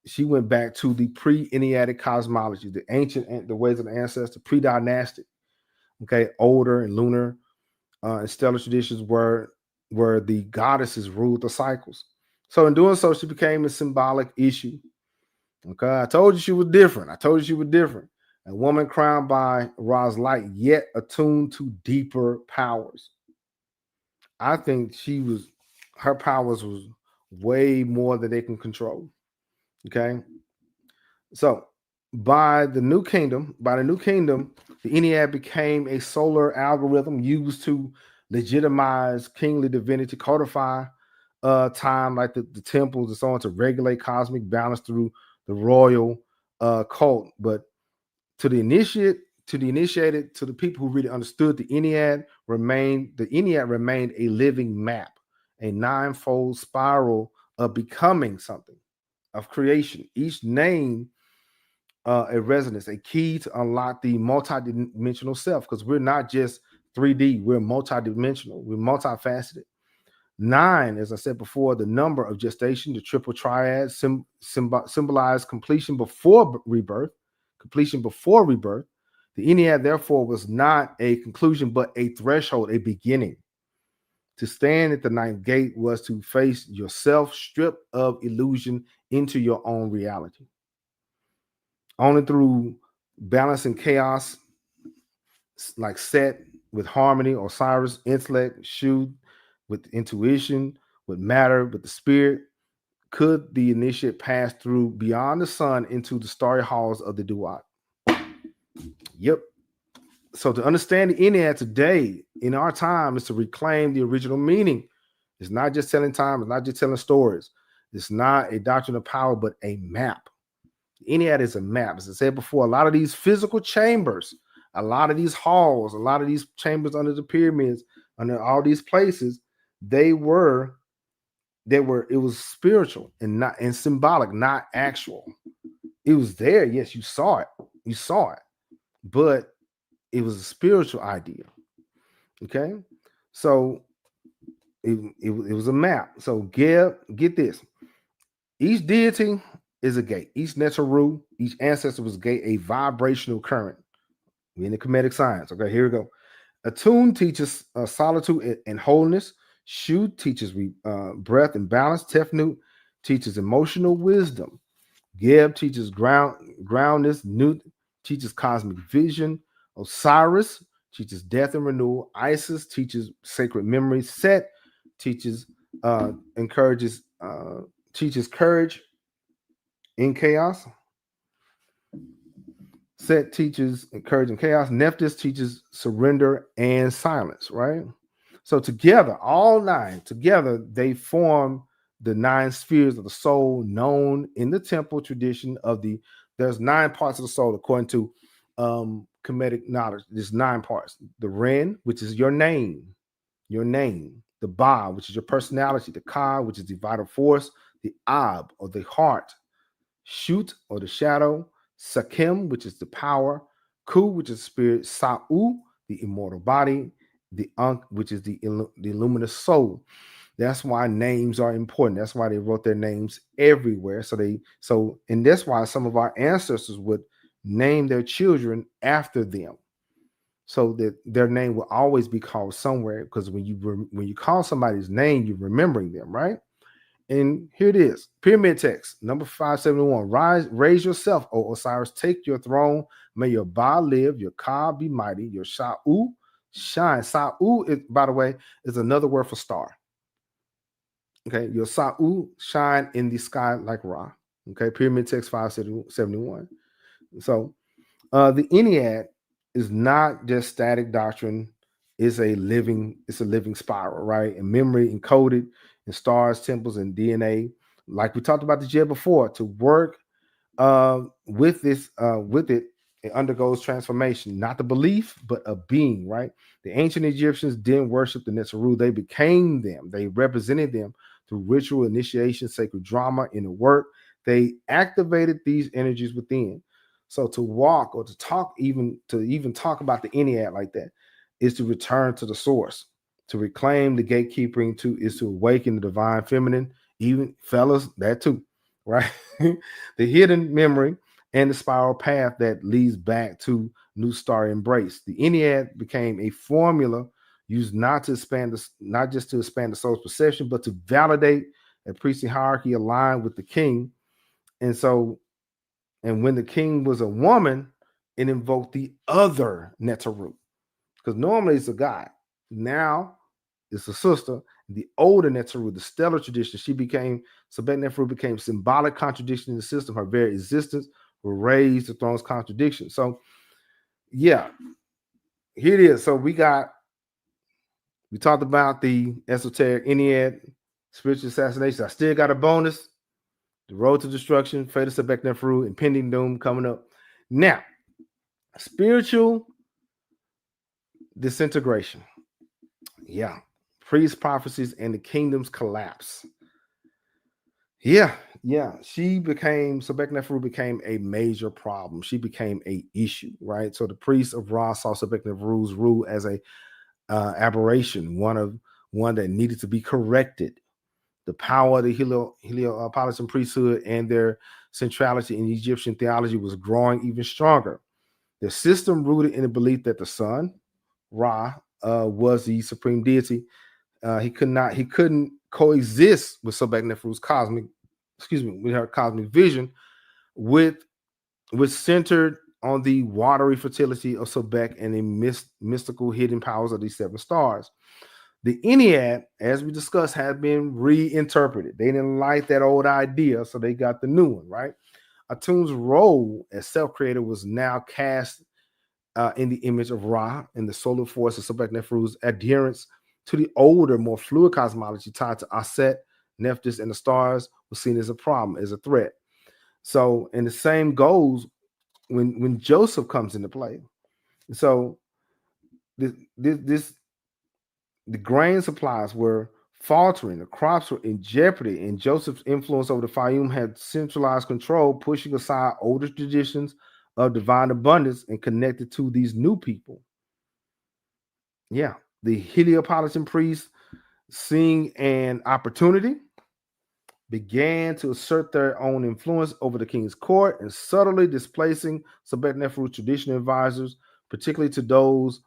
she went back to the pre-Enneadic cosmology, the ancient, the ways of the ancestors, pre-dynastic, okay, older and lunar and stellar traditions where the goddesses ruled the cycles. So in doing so, she became a symbolic issue. Okay, I told you she was different. A woman crowned by Ra's light, yet attuned to deeper powers. I think her powers was way more than they can control. Okay, so by the new kingdom, the Ennead became a solar algorithm used to legitimize kingly divinity, codify time like the temples and so on to regulate cosmic balance through the royal cult. But to the initiated, to the people who really understood, the Ennead remained a living map, a ninefold spiral of becoming something, of creation. Each name a resonance, a key to unlock the multi-dimensional self, because we're not just 3D, we're multi-dimensional, we're multifaceted. 9, as I said before, the number of gestation, the triple triad symbolize completion before rebirth. The Ennead, therefore, was not a conclusion, but a threshold, a beginning. To stand at the ninth gate was to face yourself, stripped of illusion, into your own reality. Only through balance and chaos, like Set with harmony, Osiris, intellect, Shu with intuition, with matter, with the spirit, could the initiate pass through beyond the sun into the starry halls of the Duat. Yep. So to understand the Ennead today, in our time, is to reclaim the original meaning. It's not just telling time, it's not just telling stories. It's not a doctrine of power, but a map. Ennead is a map. As I said before, a lot of these physical chambers, a lot of these halls, a lot of these chambers under the pyramids, under all these places, it was spiritual and symbolic, not actual. It was there. Yes, you saw it, but it was a spiritual idea. Okay, so it was a map. So get this. Each deity is a gate. Each Neteru, each ancestor was a gate, a vibrational current. We in the Kemetic science. Okay, here we go. Atun teaches solitude and wholeness. Shu teaches breath and balance. Tefnut teaches emotional wisdom. Geb teaches groundness. Nut teaches cosmic vision. Osiris teaches death and renewal. Isis teaches sacred memory. Set teaches teaches courage in chaos. Set teaches encouraging chaos. Nephthys teaches surrender and silence, right? So together, all nine, together, they form the 9 spheres of the soul known in the temple tradition there's 9 parts of the soul according to Kemetic knowledge. There's 9 parts. The Ren, which is your name. The Ba, which is your personality. The Ka, which is the vital force. The Ab, or the heart. Shut, or the shadow. Sakim, which is the power. Ku, which is spirit. Sa'u, the immortal body. The Ankh, which is the luminous soul. That's why names are important. That's why they wrote their names everywhere. And that's why some of our ancestors would name their children after them, so that their name will always be called somewhere. Because when you call somebody's name, you're remembering them, right? And here it is. Pyramid text, number 571. Raise yourself, O Osiris. Take your throne. May your Ba live, your Ka be mighty, your Sha'u shine. Sa'u, by the way, is another word for star. Okay, your Sa'u shine in the sky like Ra. Okay, Pyramid text 571. So the Ennead is not just static doctrine. It's a living spiral, right? And memory encoded in stars, temples, and DNA. Like we talked about the Jed before, to work with it undergoes transformation, not the belief, but a being, right? The ancient Egyptians didn't worship the Neteru. They became them. They represented them through ritual, initiation, sacred drama, inner work. They activated these energies within. So to walk or to talk, even talk about the Ennead like that, is to return to the source, to reclaim the gatekeeping, is to awaken the divine feminine, even fellas, that too, right? The hidden memory and the spiral path that leads back to new star embrace. The Ennead became a formula used not just to expand the soul's perception, but to validate a priestly hierarchy aligned with the king. And when the king was a woman, it invoked the other Neteru. Because normally it's a guy. Now it's a sister. The older Neteru, the stellar tradition, Sobekneferu became symbolic contradiction in the system. Her very existence will raise the throne's contradiction. So, yeah, here it is. So we talked about the Esoteric Ennead, spiritual assassination. I still got a bonus. The road to destruction, fate of Sobekneferu, impending doom coming up. Now, spiritual disintegration. Yeah. Priest prophecies and the kingdom's collapse. Yeah. Sobekneferu became a major problem. She became a issue, right? So the priests of Ra saw Sobekneferu's rule as a aberration, one that needed to be corrected. The power of the Heliopolitan priesthood and their centrality in Egyptian theology was growing even stronger. The system rooted in the belief that the sun, Ra, was the supreme deity. He couldn't coexist with Sobekneferu's her cosmic vision, which centered on the watery fertility of Sobek and the mystical hidden powers of these 7 stars. The Ennead, as we discussed, had been reinterpreted. They didn't like that old idea, so they got the new one, right? Atun's role as self-creator was now cast in the image of Ra and the solar force of Sobekneferu's adherence to the older, more fluid cosmology tied to Aset, Nephthys, and the stars was seen as a problem, as a threat. So, and the same goes when Joseph comes into play. So this the grain supplies were faltering, the crops were in jeopardy, and Joseph's influence over the Fayum had centralized control, pushing aside older traditions of divine abundance and connected to these new people. Yeah, the Heliopolitan priests, seeing an opportunity, began to assert their own influence over the king's court and subtly displacing Sobekneferu's traditional advisors, particularly to those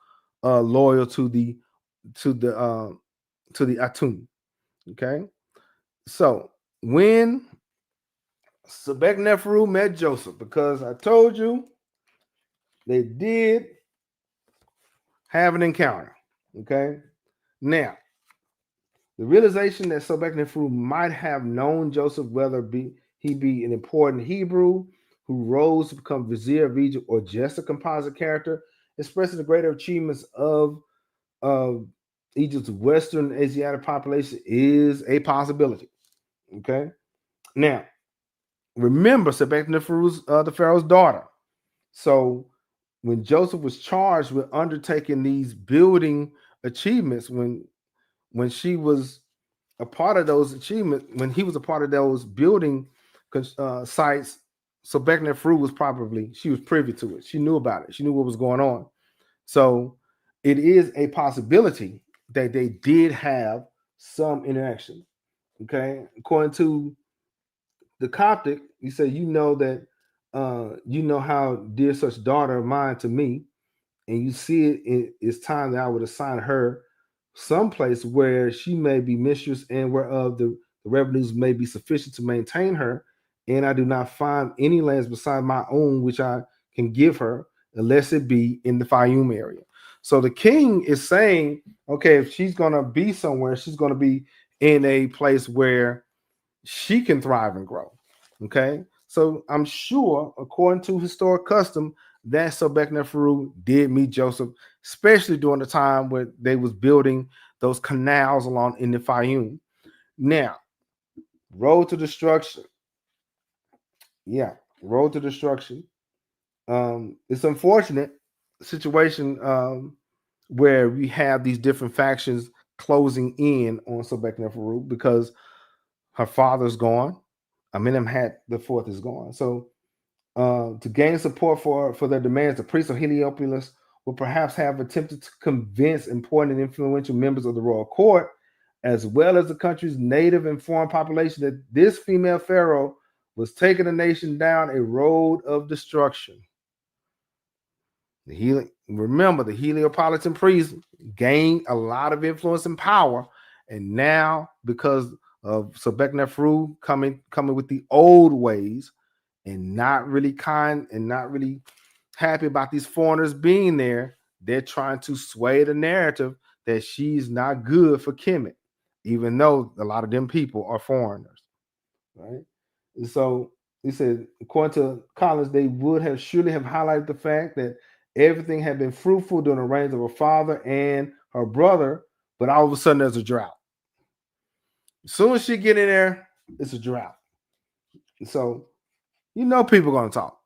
loyal to the Atun. Okay, so when Sobekneferu met Joseph, because I told you they did have an encounter. Okay, now the realization that Sobekneferu might have known Joseph, whether he be an important Hebrew who rose to become vizier of Egypt or just a composite character, expressing the greater achievements of Egypt's Western Asiatic population, is a possibility. Okay, now remember Sobekneferu's the Pharaoh's daughter. So when Joseph was charged with undertaking these building achievements, when she was a part of those achievements, when he was a part of those building sites, Sobekneferu she was privy to it. She knew about it. She knew what was going on. So it is a possibility that they did have some interaction. Okay, according to the Coptic, he said, you know that you know how dear such daughter of mine to me, and you see it's time that I would assign her someplace where she may be mistress and whereof the revenues may be sufficient to maintain her. And I do not find any lands beside my own which I can give her, unless it be in the Fayum area. So the king is saying, okay, if she's going to be somewhere, she's going to be in a place where she can thrive and grow. Okay. So I'm sure, according to historic custom, that Sobekneferu did meet Joseph, especially during the time where they was building those canals along in the Fayum. Now, road to destruction. Yeah, road to destruction. It's unfortunate situation where we have these different factions closing in on Sobekneferu because her father's gone. Amenemhat the fourth is gone. So to gain support for their demands, the priests of Heliopolis would perhaps have attempted to convince important and influential members of the royal court, as well as the country's native and foreign population, that this female pharaoh was taking the nation down a road of destruction. Remember, the Heliopolitan priests gained a lot of influence and power, and now because of Sobekneferu coming with the old ways and not really kind and not really happy about these foreigners being there, they're trying to sway the narrative that she's not good for Kemet, even though a lot of them people are foreigners, right? And so he said, according to Collins, they would have surely have highlighted the fact that everything had been fruitful during the reigns of her father and her brother, but all of a sudden there's a drought. As soon as she get in there, it's a drought. And so people are gonna talk.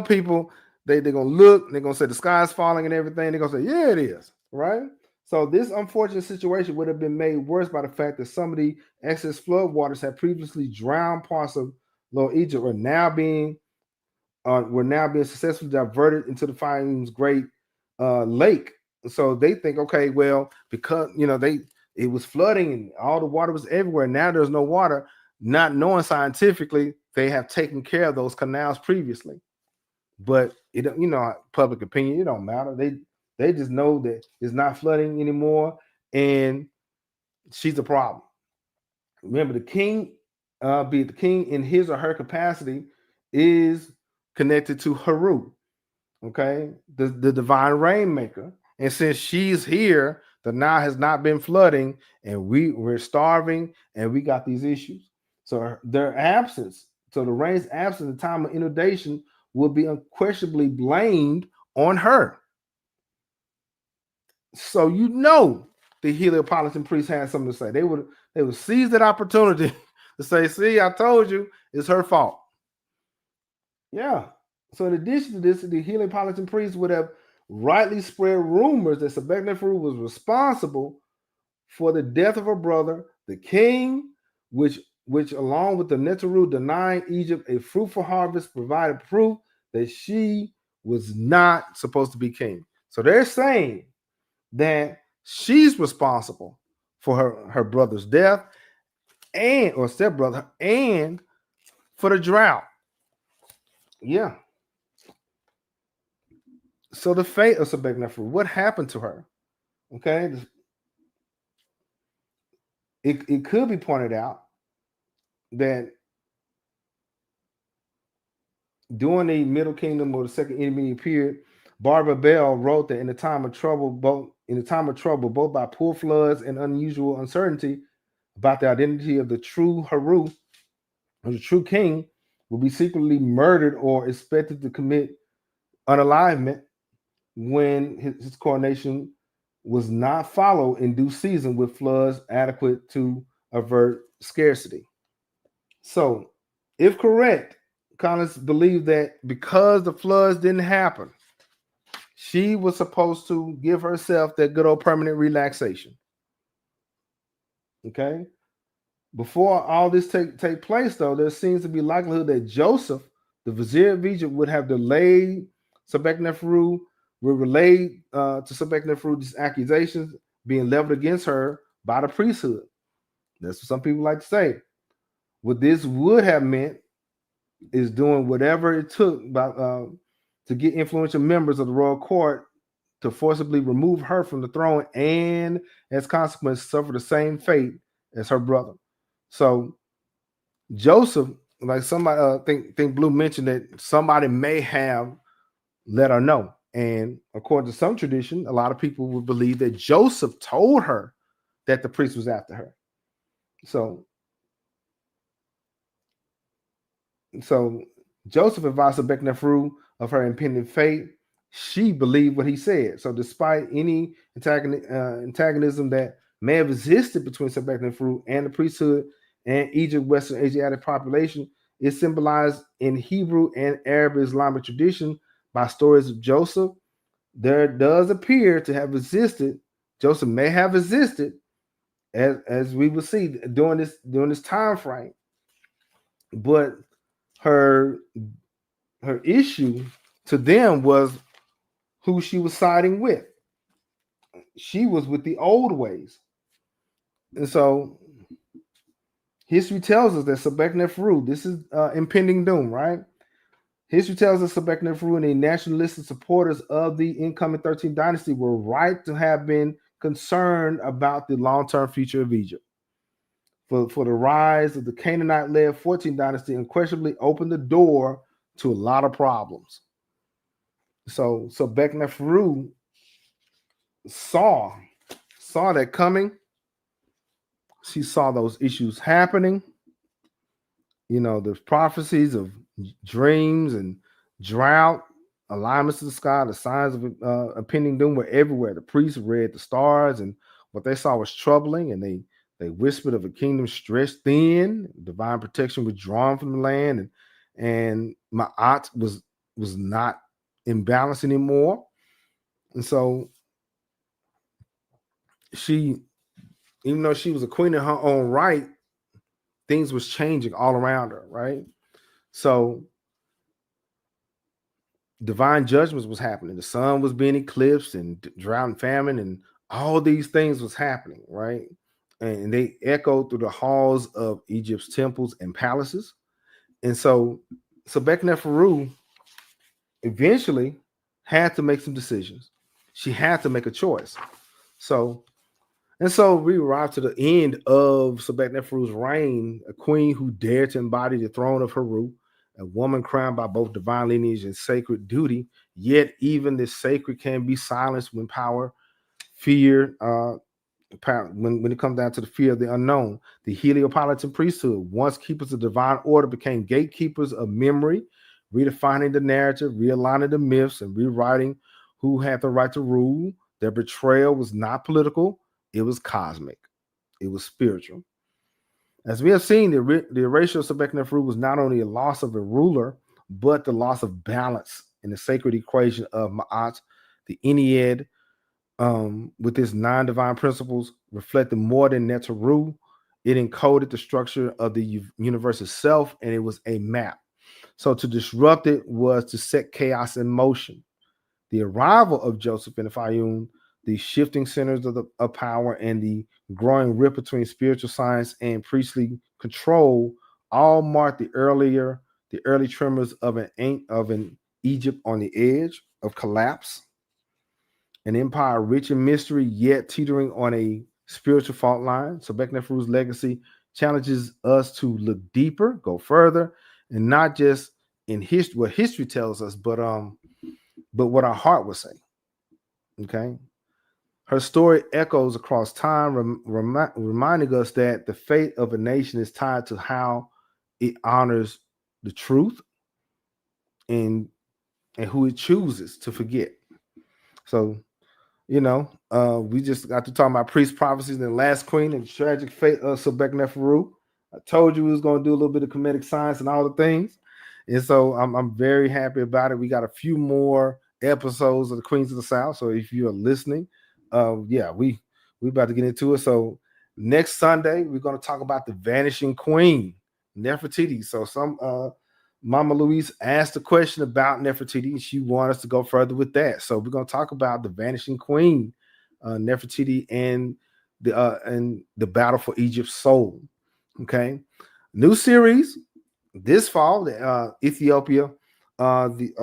People they're gonna look, they're gonna say the sky's falling and everything. They're gonna say, yeah, it is, right? So this unfortunate situation would have been made worse by the fact that some of the excess flood waters had previously drowned parts of Lower Egypt were now being successfully diverted into the Fayum's great lake. So they think, okay, well, because it was flooding and all the water was everywhere. Now there's no water, not knowing scientifically they have taken care of those canals previously. But public opinion, it don't matter. They just know that it's not flooding anymore, and she's a problem. Remember, the king, be it the king in his or her capacity, is connected to Heru, okay, the divine rainmaker. And since she's here, the Nile has not been flooding, and we're starving, and we got these issues. So their absence, so the rain's absence at the time of inundation will be unquestionably blamed on her. So the Heliopolitan priests had something to say. They would seize that opportunity to say, see, I told you, it's her fault. Yeah. So in addition to this, the Heliopolitan priests would have rightly spread rumors that Sobekneferu was responsible for the death of her brother, the king, which along with the Neteru denying Egypt a fruitful harvest, provided proof that she was not supposed to be king. So they're saying that she's responsible for her brother's death and or stepbrother and for the drought. Yeah. So the fate of Sobekneferu, what happened to her? Okay, it could be pointed out that during the Middle Kingdom or the Second Intermediate period, Barbara Bell wrote that in the time of trouble, both by poor floods and unusual uncertainty about the identity of the true Heru, or the true king, will be secretly murdered or expected to commit unalivement when his coronation was not followed in due season with floods adequate to avert scarcity. So, if correct, Collins believed that because the floods didn't happen, she was supposed to give herself that good old permanent relaxation. Okay. Before all this take place, though, there seems to be likelihood that Joseph, the vizier of Egypt, would have delayed Sobekneferu, would relay to Sobekneferu these accusations being leveled against her by the priesthood. That's what some people like to say. What this would have meant is doing whatever it took to get influential members of the royal court to forcibly remove her from the throne and, as consequence, suffer the same fate as her brother. So Joseph, like somebody, think Blue mentioned that somebody may have let her know, and according to some tradition, a lot of people would believe that Joseph told her that the priest was after her. So Joseph advised Sobekneferu of her impending fate. She believed what he said. So despite any antagonism that may have existed between Sobekneferu and the priesthood and Egypt, Western Asiatic population, is symbolized in Hebrew and Arab Islamic tradition by stories of Joseph. There does appear to have existed, Joseph may have existed, as we will see during this time frame, but her issue to them was who she was siding with. She was with the old ways. And so history tells us that Sobekneferu, this is impending doom, right? History tells us Sobekneferu and the nationalistic supporters of the incoming 13th dynasty were right to have been concerned about the long-term future of Egypt. For the rise of the Canaanite-led 14th dynasty unquestionably opened the door to a lot of problems. So Sobekneferu saw that coming. She saw those issues happening. You know, the prophecies of dreams and drought, alignments to the sky, the signs of impending doom were everywhere. The priests read the stars, and what they saw was troubling, and they whispered of a kingdom stretched thin, divine protection withdrawn from the land, and Ma'at was not in balance anymore. And so she, even though she was a queen in her own right, things was changing all around her, right? So divine judgments was happening. The sun was being eclipsed, and drought and famine, and all these things was happening, right? And they echoed through the halls of Egypt's temples and palaces. And so Sobekneferu eventually had to make some decisions. She had to make a choice. So we arrived to the end of Sobekneferu's reign, a queen who dared to embody the throne of Heru, a woman crowned by both divine lineage and sacred duty. Yet even this sacred can be silenced when fear, when it comes down to the fear of the unknown. The Heliopolitan priesthood, once keepers of divine order, became gatekeepers of memory, redefining the narrative, realigning the myths, and rewriting who had the right to rule. Their betrayal was not political. It was cosmic. It was spiritual. As we have seen, the erasure of Sobekneferu was not only a loss of a ruler, but the loss of balance in the sacred equation of Ma'at, the Ennead, with its 9 divine principles, reflected more than Neteru. It encoded the structure of the universe itself, and it was a map. So to disrupt it was to set chaos in motion. The arrival of Joseph and the Fayum, the shifting centers of power, and the growing rift between spiritual science and priestly control all marked the early tremors of an Egypt on the edge of collapse, an empire rich in mystery yet teetering on a spiritual fault line. So Sobekneferu's legacy challenges us to look deeper, go further, and not just in history, what history tells us, but what our heart would say. Okay. Her story echoes across time, reminding us that the fate of a nation is tied to how it honors the truth and who it chooses to forget. So, we just got to talk about priest prophecies and the last queen and the tragic fate of Sobekneferu. I told you we was going to do a little bit of Kemetic science and all the things. And so I'm very happy about it. We got a few more episodes of the Queens of the South. So if you are listening, we about to get into it. So next Sunday, we're going to talk about the vanishing queen, Nefertiti. So Mama Louise asked a question about Nefertiti, and she wanted us to go further with that. So we're going to talk about the vanishing queen, Nefertiti, and the battle for Egypt's soul. Okay, new series this fall, Ethiopia, the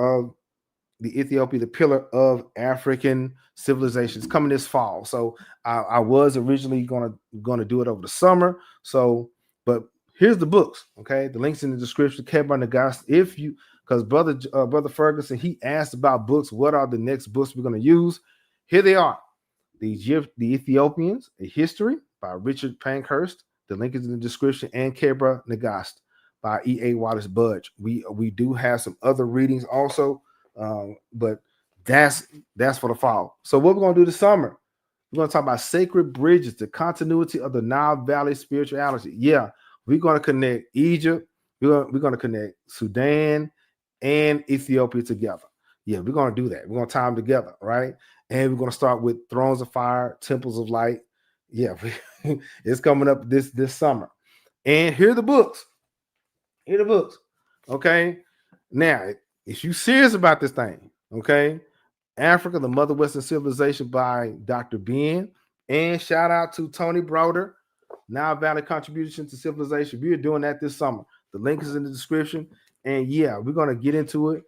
Ethiopia, the pillar of African civilization, is coming this fall. So I was originally gonna do it over the summer. So, but here's the books. Okay, the links in the description. Kemetic Spirituality. If you, because brother Ferguson, he asked about books. What are the next books we're gonna use? Here they are. The Ethiopians: A History by Richard Pankhurst. The link is in the description. And Kebra Nagast by E.A. Wallace Budge. We do have some other readings also, but that's for the fall. So what we're going to do this summer, we're going to talk about sacred bridges, the continuity of the Nile Valley spirituality. Yeah, we're going to connect Egypt. We're going to connect Sudan and Ethiopia together. Yeah, we're going to do that. We're going to tie them together, right? And we're going to start with Thrones of Fire, Temples of Light. Yeah, it's coming up this summer. And here are the books. Here are the books. Okay. Now, if you're serious about this thing, okay, Africa, the Mother Western Civilization by Dr. Ben. And shout out to Tony Broder, Nile Valley Contribution to Civilization. We are doing that this summer. The link is in the description. And yeah, we're going to get into it.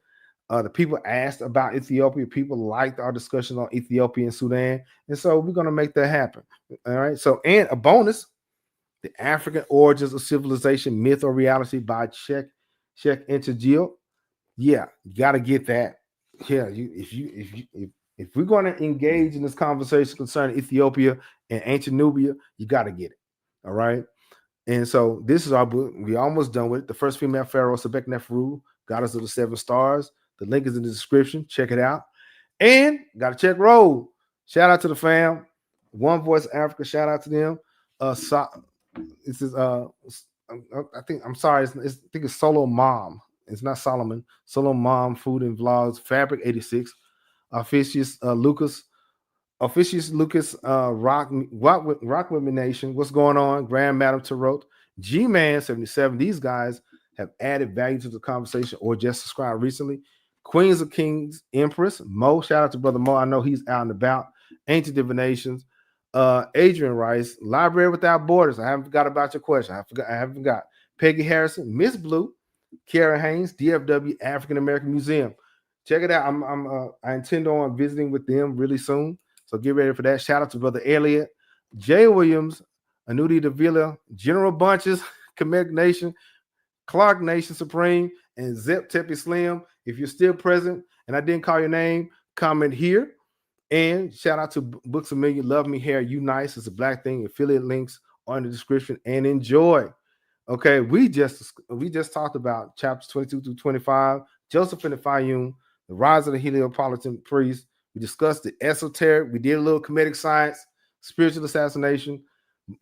The people asked about Ethiopia. People liked our discussion on Ethiopia and Sudan. And so we're going to make that happen. All right. So, and a bonus, The African Origins of Civilization, Myth or Reality by Check Integil. Yeah, you got to get that. Yeah, if we're going to engage in this conversation concerning Ethiopia and ancient Nubia, you got to get it. All right. And so this is our book. We almost done with it. The first female pharaoh, Sobekneferu, goddess of the 7 stars. The link is in the description. Check it out. And got to check roll. Shout out to the fam. One Voice Africa. Shout out to them. This is I think I'm sorry. I think it's Solo Mom. It's not Solomon. Solo Mom Food and Vlogs. Fabric 86. Officious Lucas. Rock Women Nation. What's going on? Grand Madam Tarot. G-Man 77. These guys have added value to the conversation or just subscribed recently. Queens of Kings Empress. Mo. Shout out to Brother Mo. I know he's out and about. Ancient Divinations. Adrian Rice. Library Without Borders. I haven't forgot about your question. I haven't forgot. Peggy Harrison. Miss Blue. Kiara Haynes. DFW African American Museum. Check it out. I intend on visiting with them really soon. So get ready for that. Shout out to Brother Elliott, Jay Williams, Anuti Davila, General Bunches, Kemetic Nation, Clark Nation Supreme, and Zep Tepe Slim. If you're still present and I didn't call your name, comment here. And shout out to Books A Million, Love Me Hair, You Nice. It's a black thing. Affiliate links are in the description. And enjoy. Okay, we just talked about chapters 22 through 25, Joseph and the Fayum, the rise of the Heliopolitan priest. We discussed the esoteric. We did a little Kemetic science, spiritual assassination.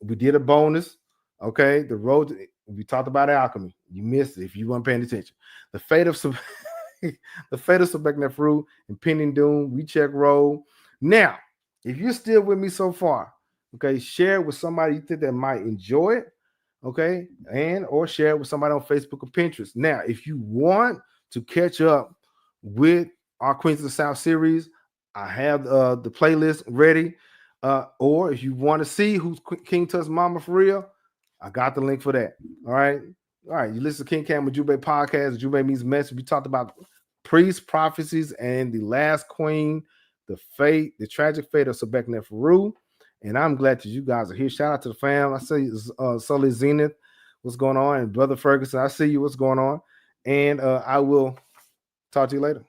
We did a bonus. Okay, the road. We talked about alchemy. You missed it if you weren't paying attention. The fate of the fate of Sobekneferu, impending doom, recheck roll. Now, if you're still with me so far, okay, share it with somebody you think that might enjoy it, okay, and or share it with somebody on Facebook or Pinterest. Now, if you want to catch up with our Queens of the South series, I have the playlist ready. Or if you want to see who's King Tut's mama for real, I got the link for that. All right. You listen to King Cam Ujumbe Podcast. Ujumbe means message. We talked about priests, prophecies, and the last queen, the tragic fate of Sobekneferu. And I'm glad that you guys are here. Shout out to the fam. I see Sully Zenith, what's going on? And Brother Ferguson, I see you, what's going on? And I will talk to you later.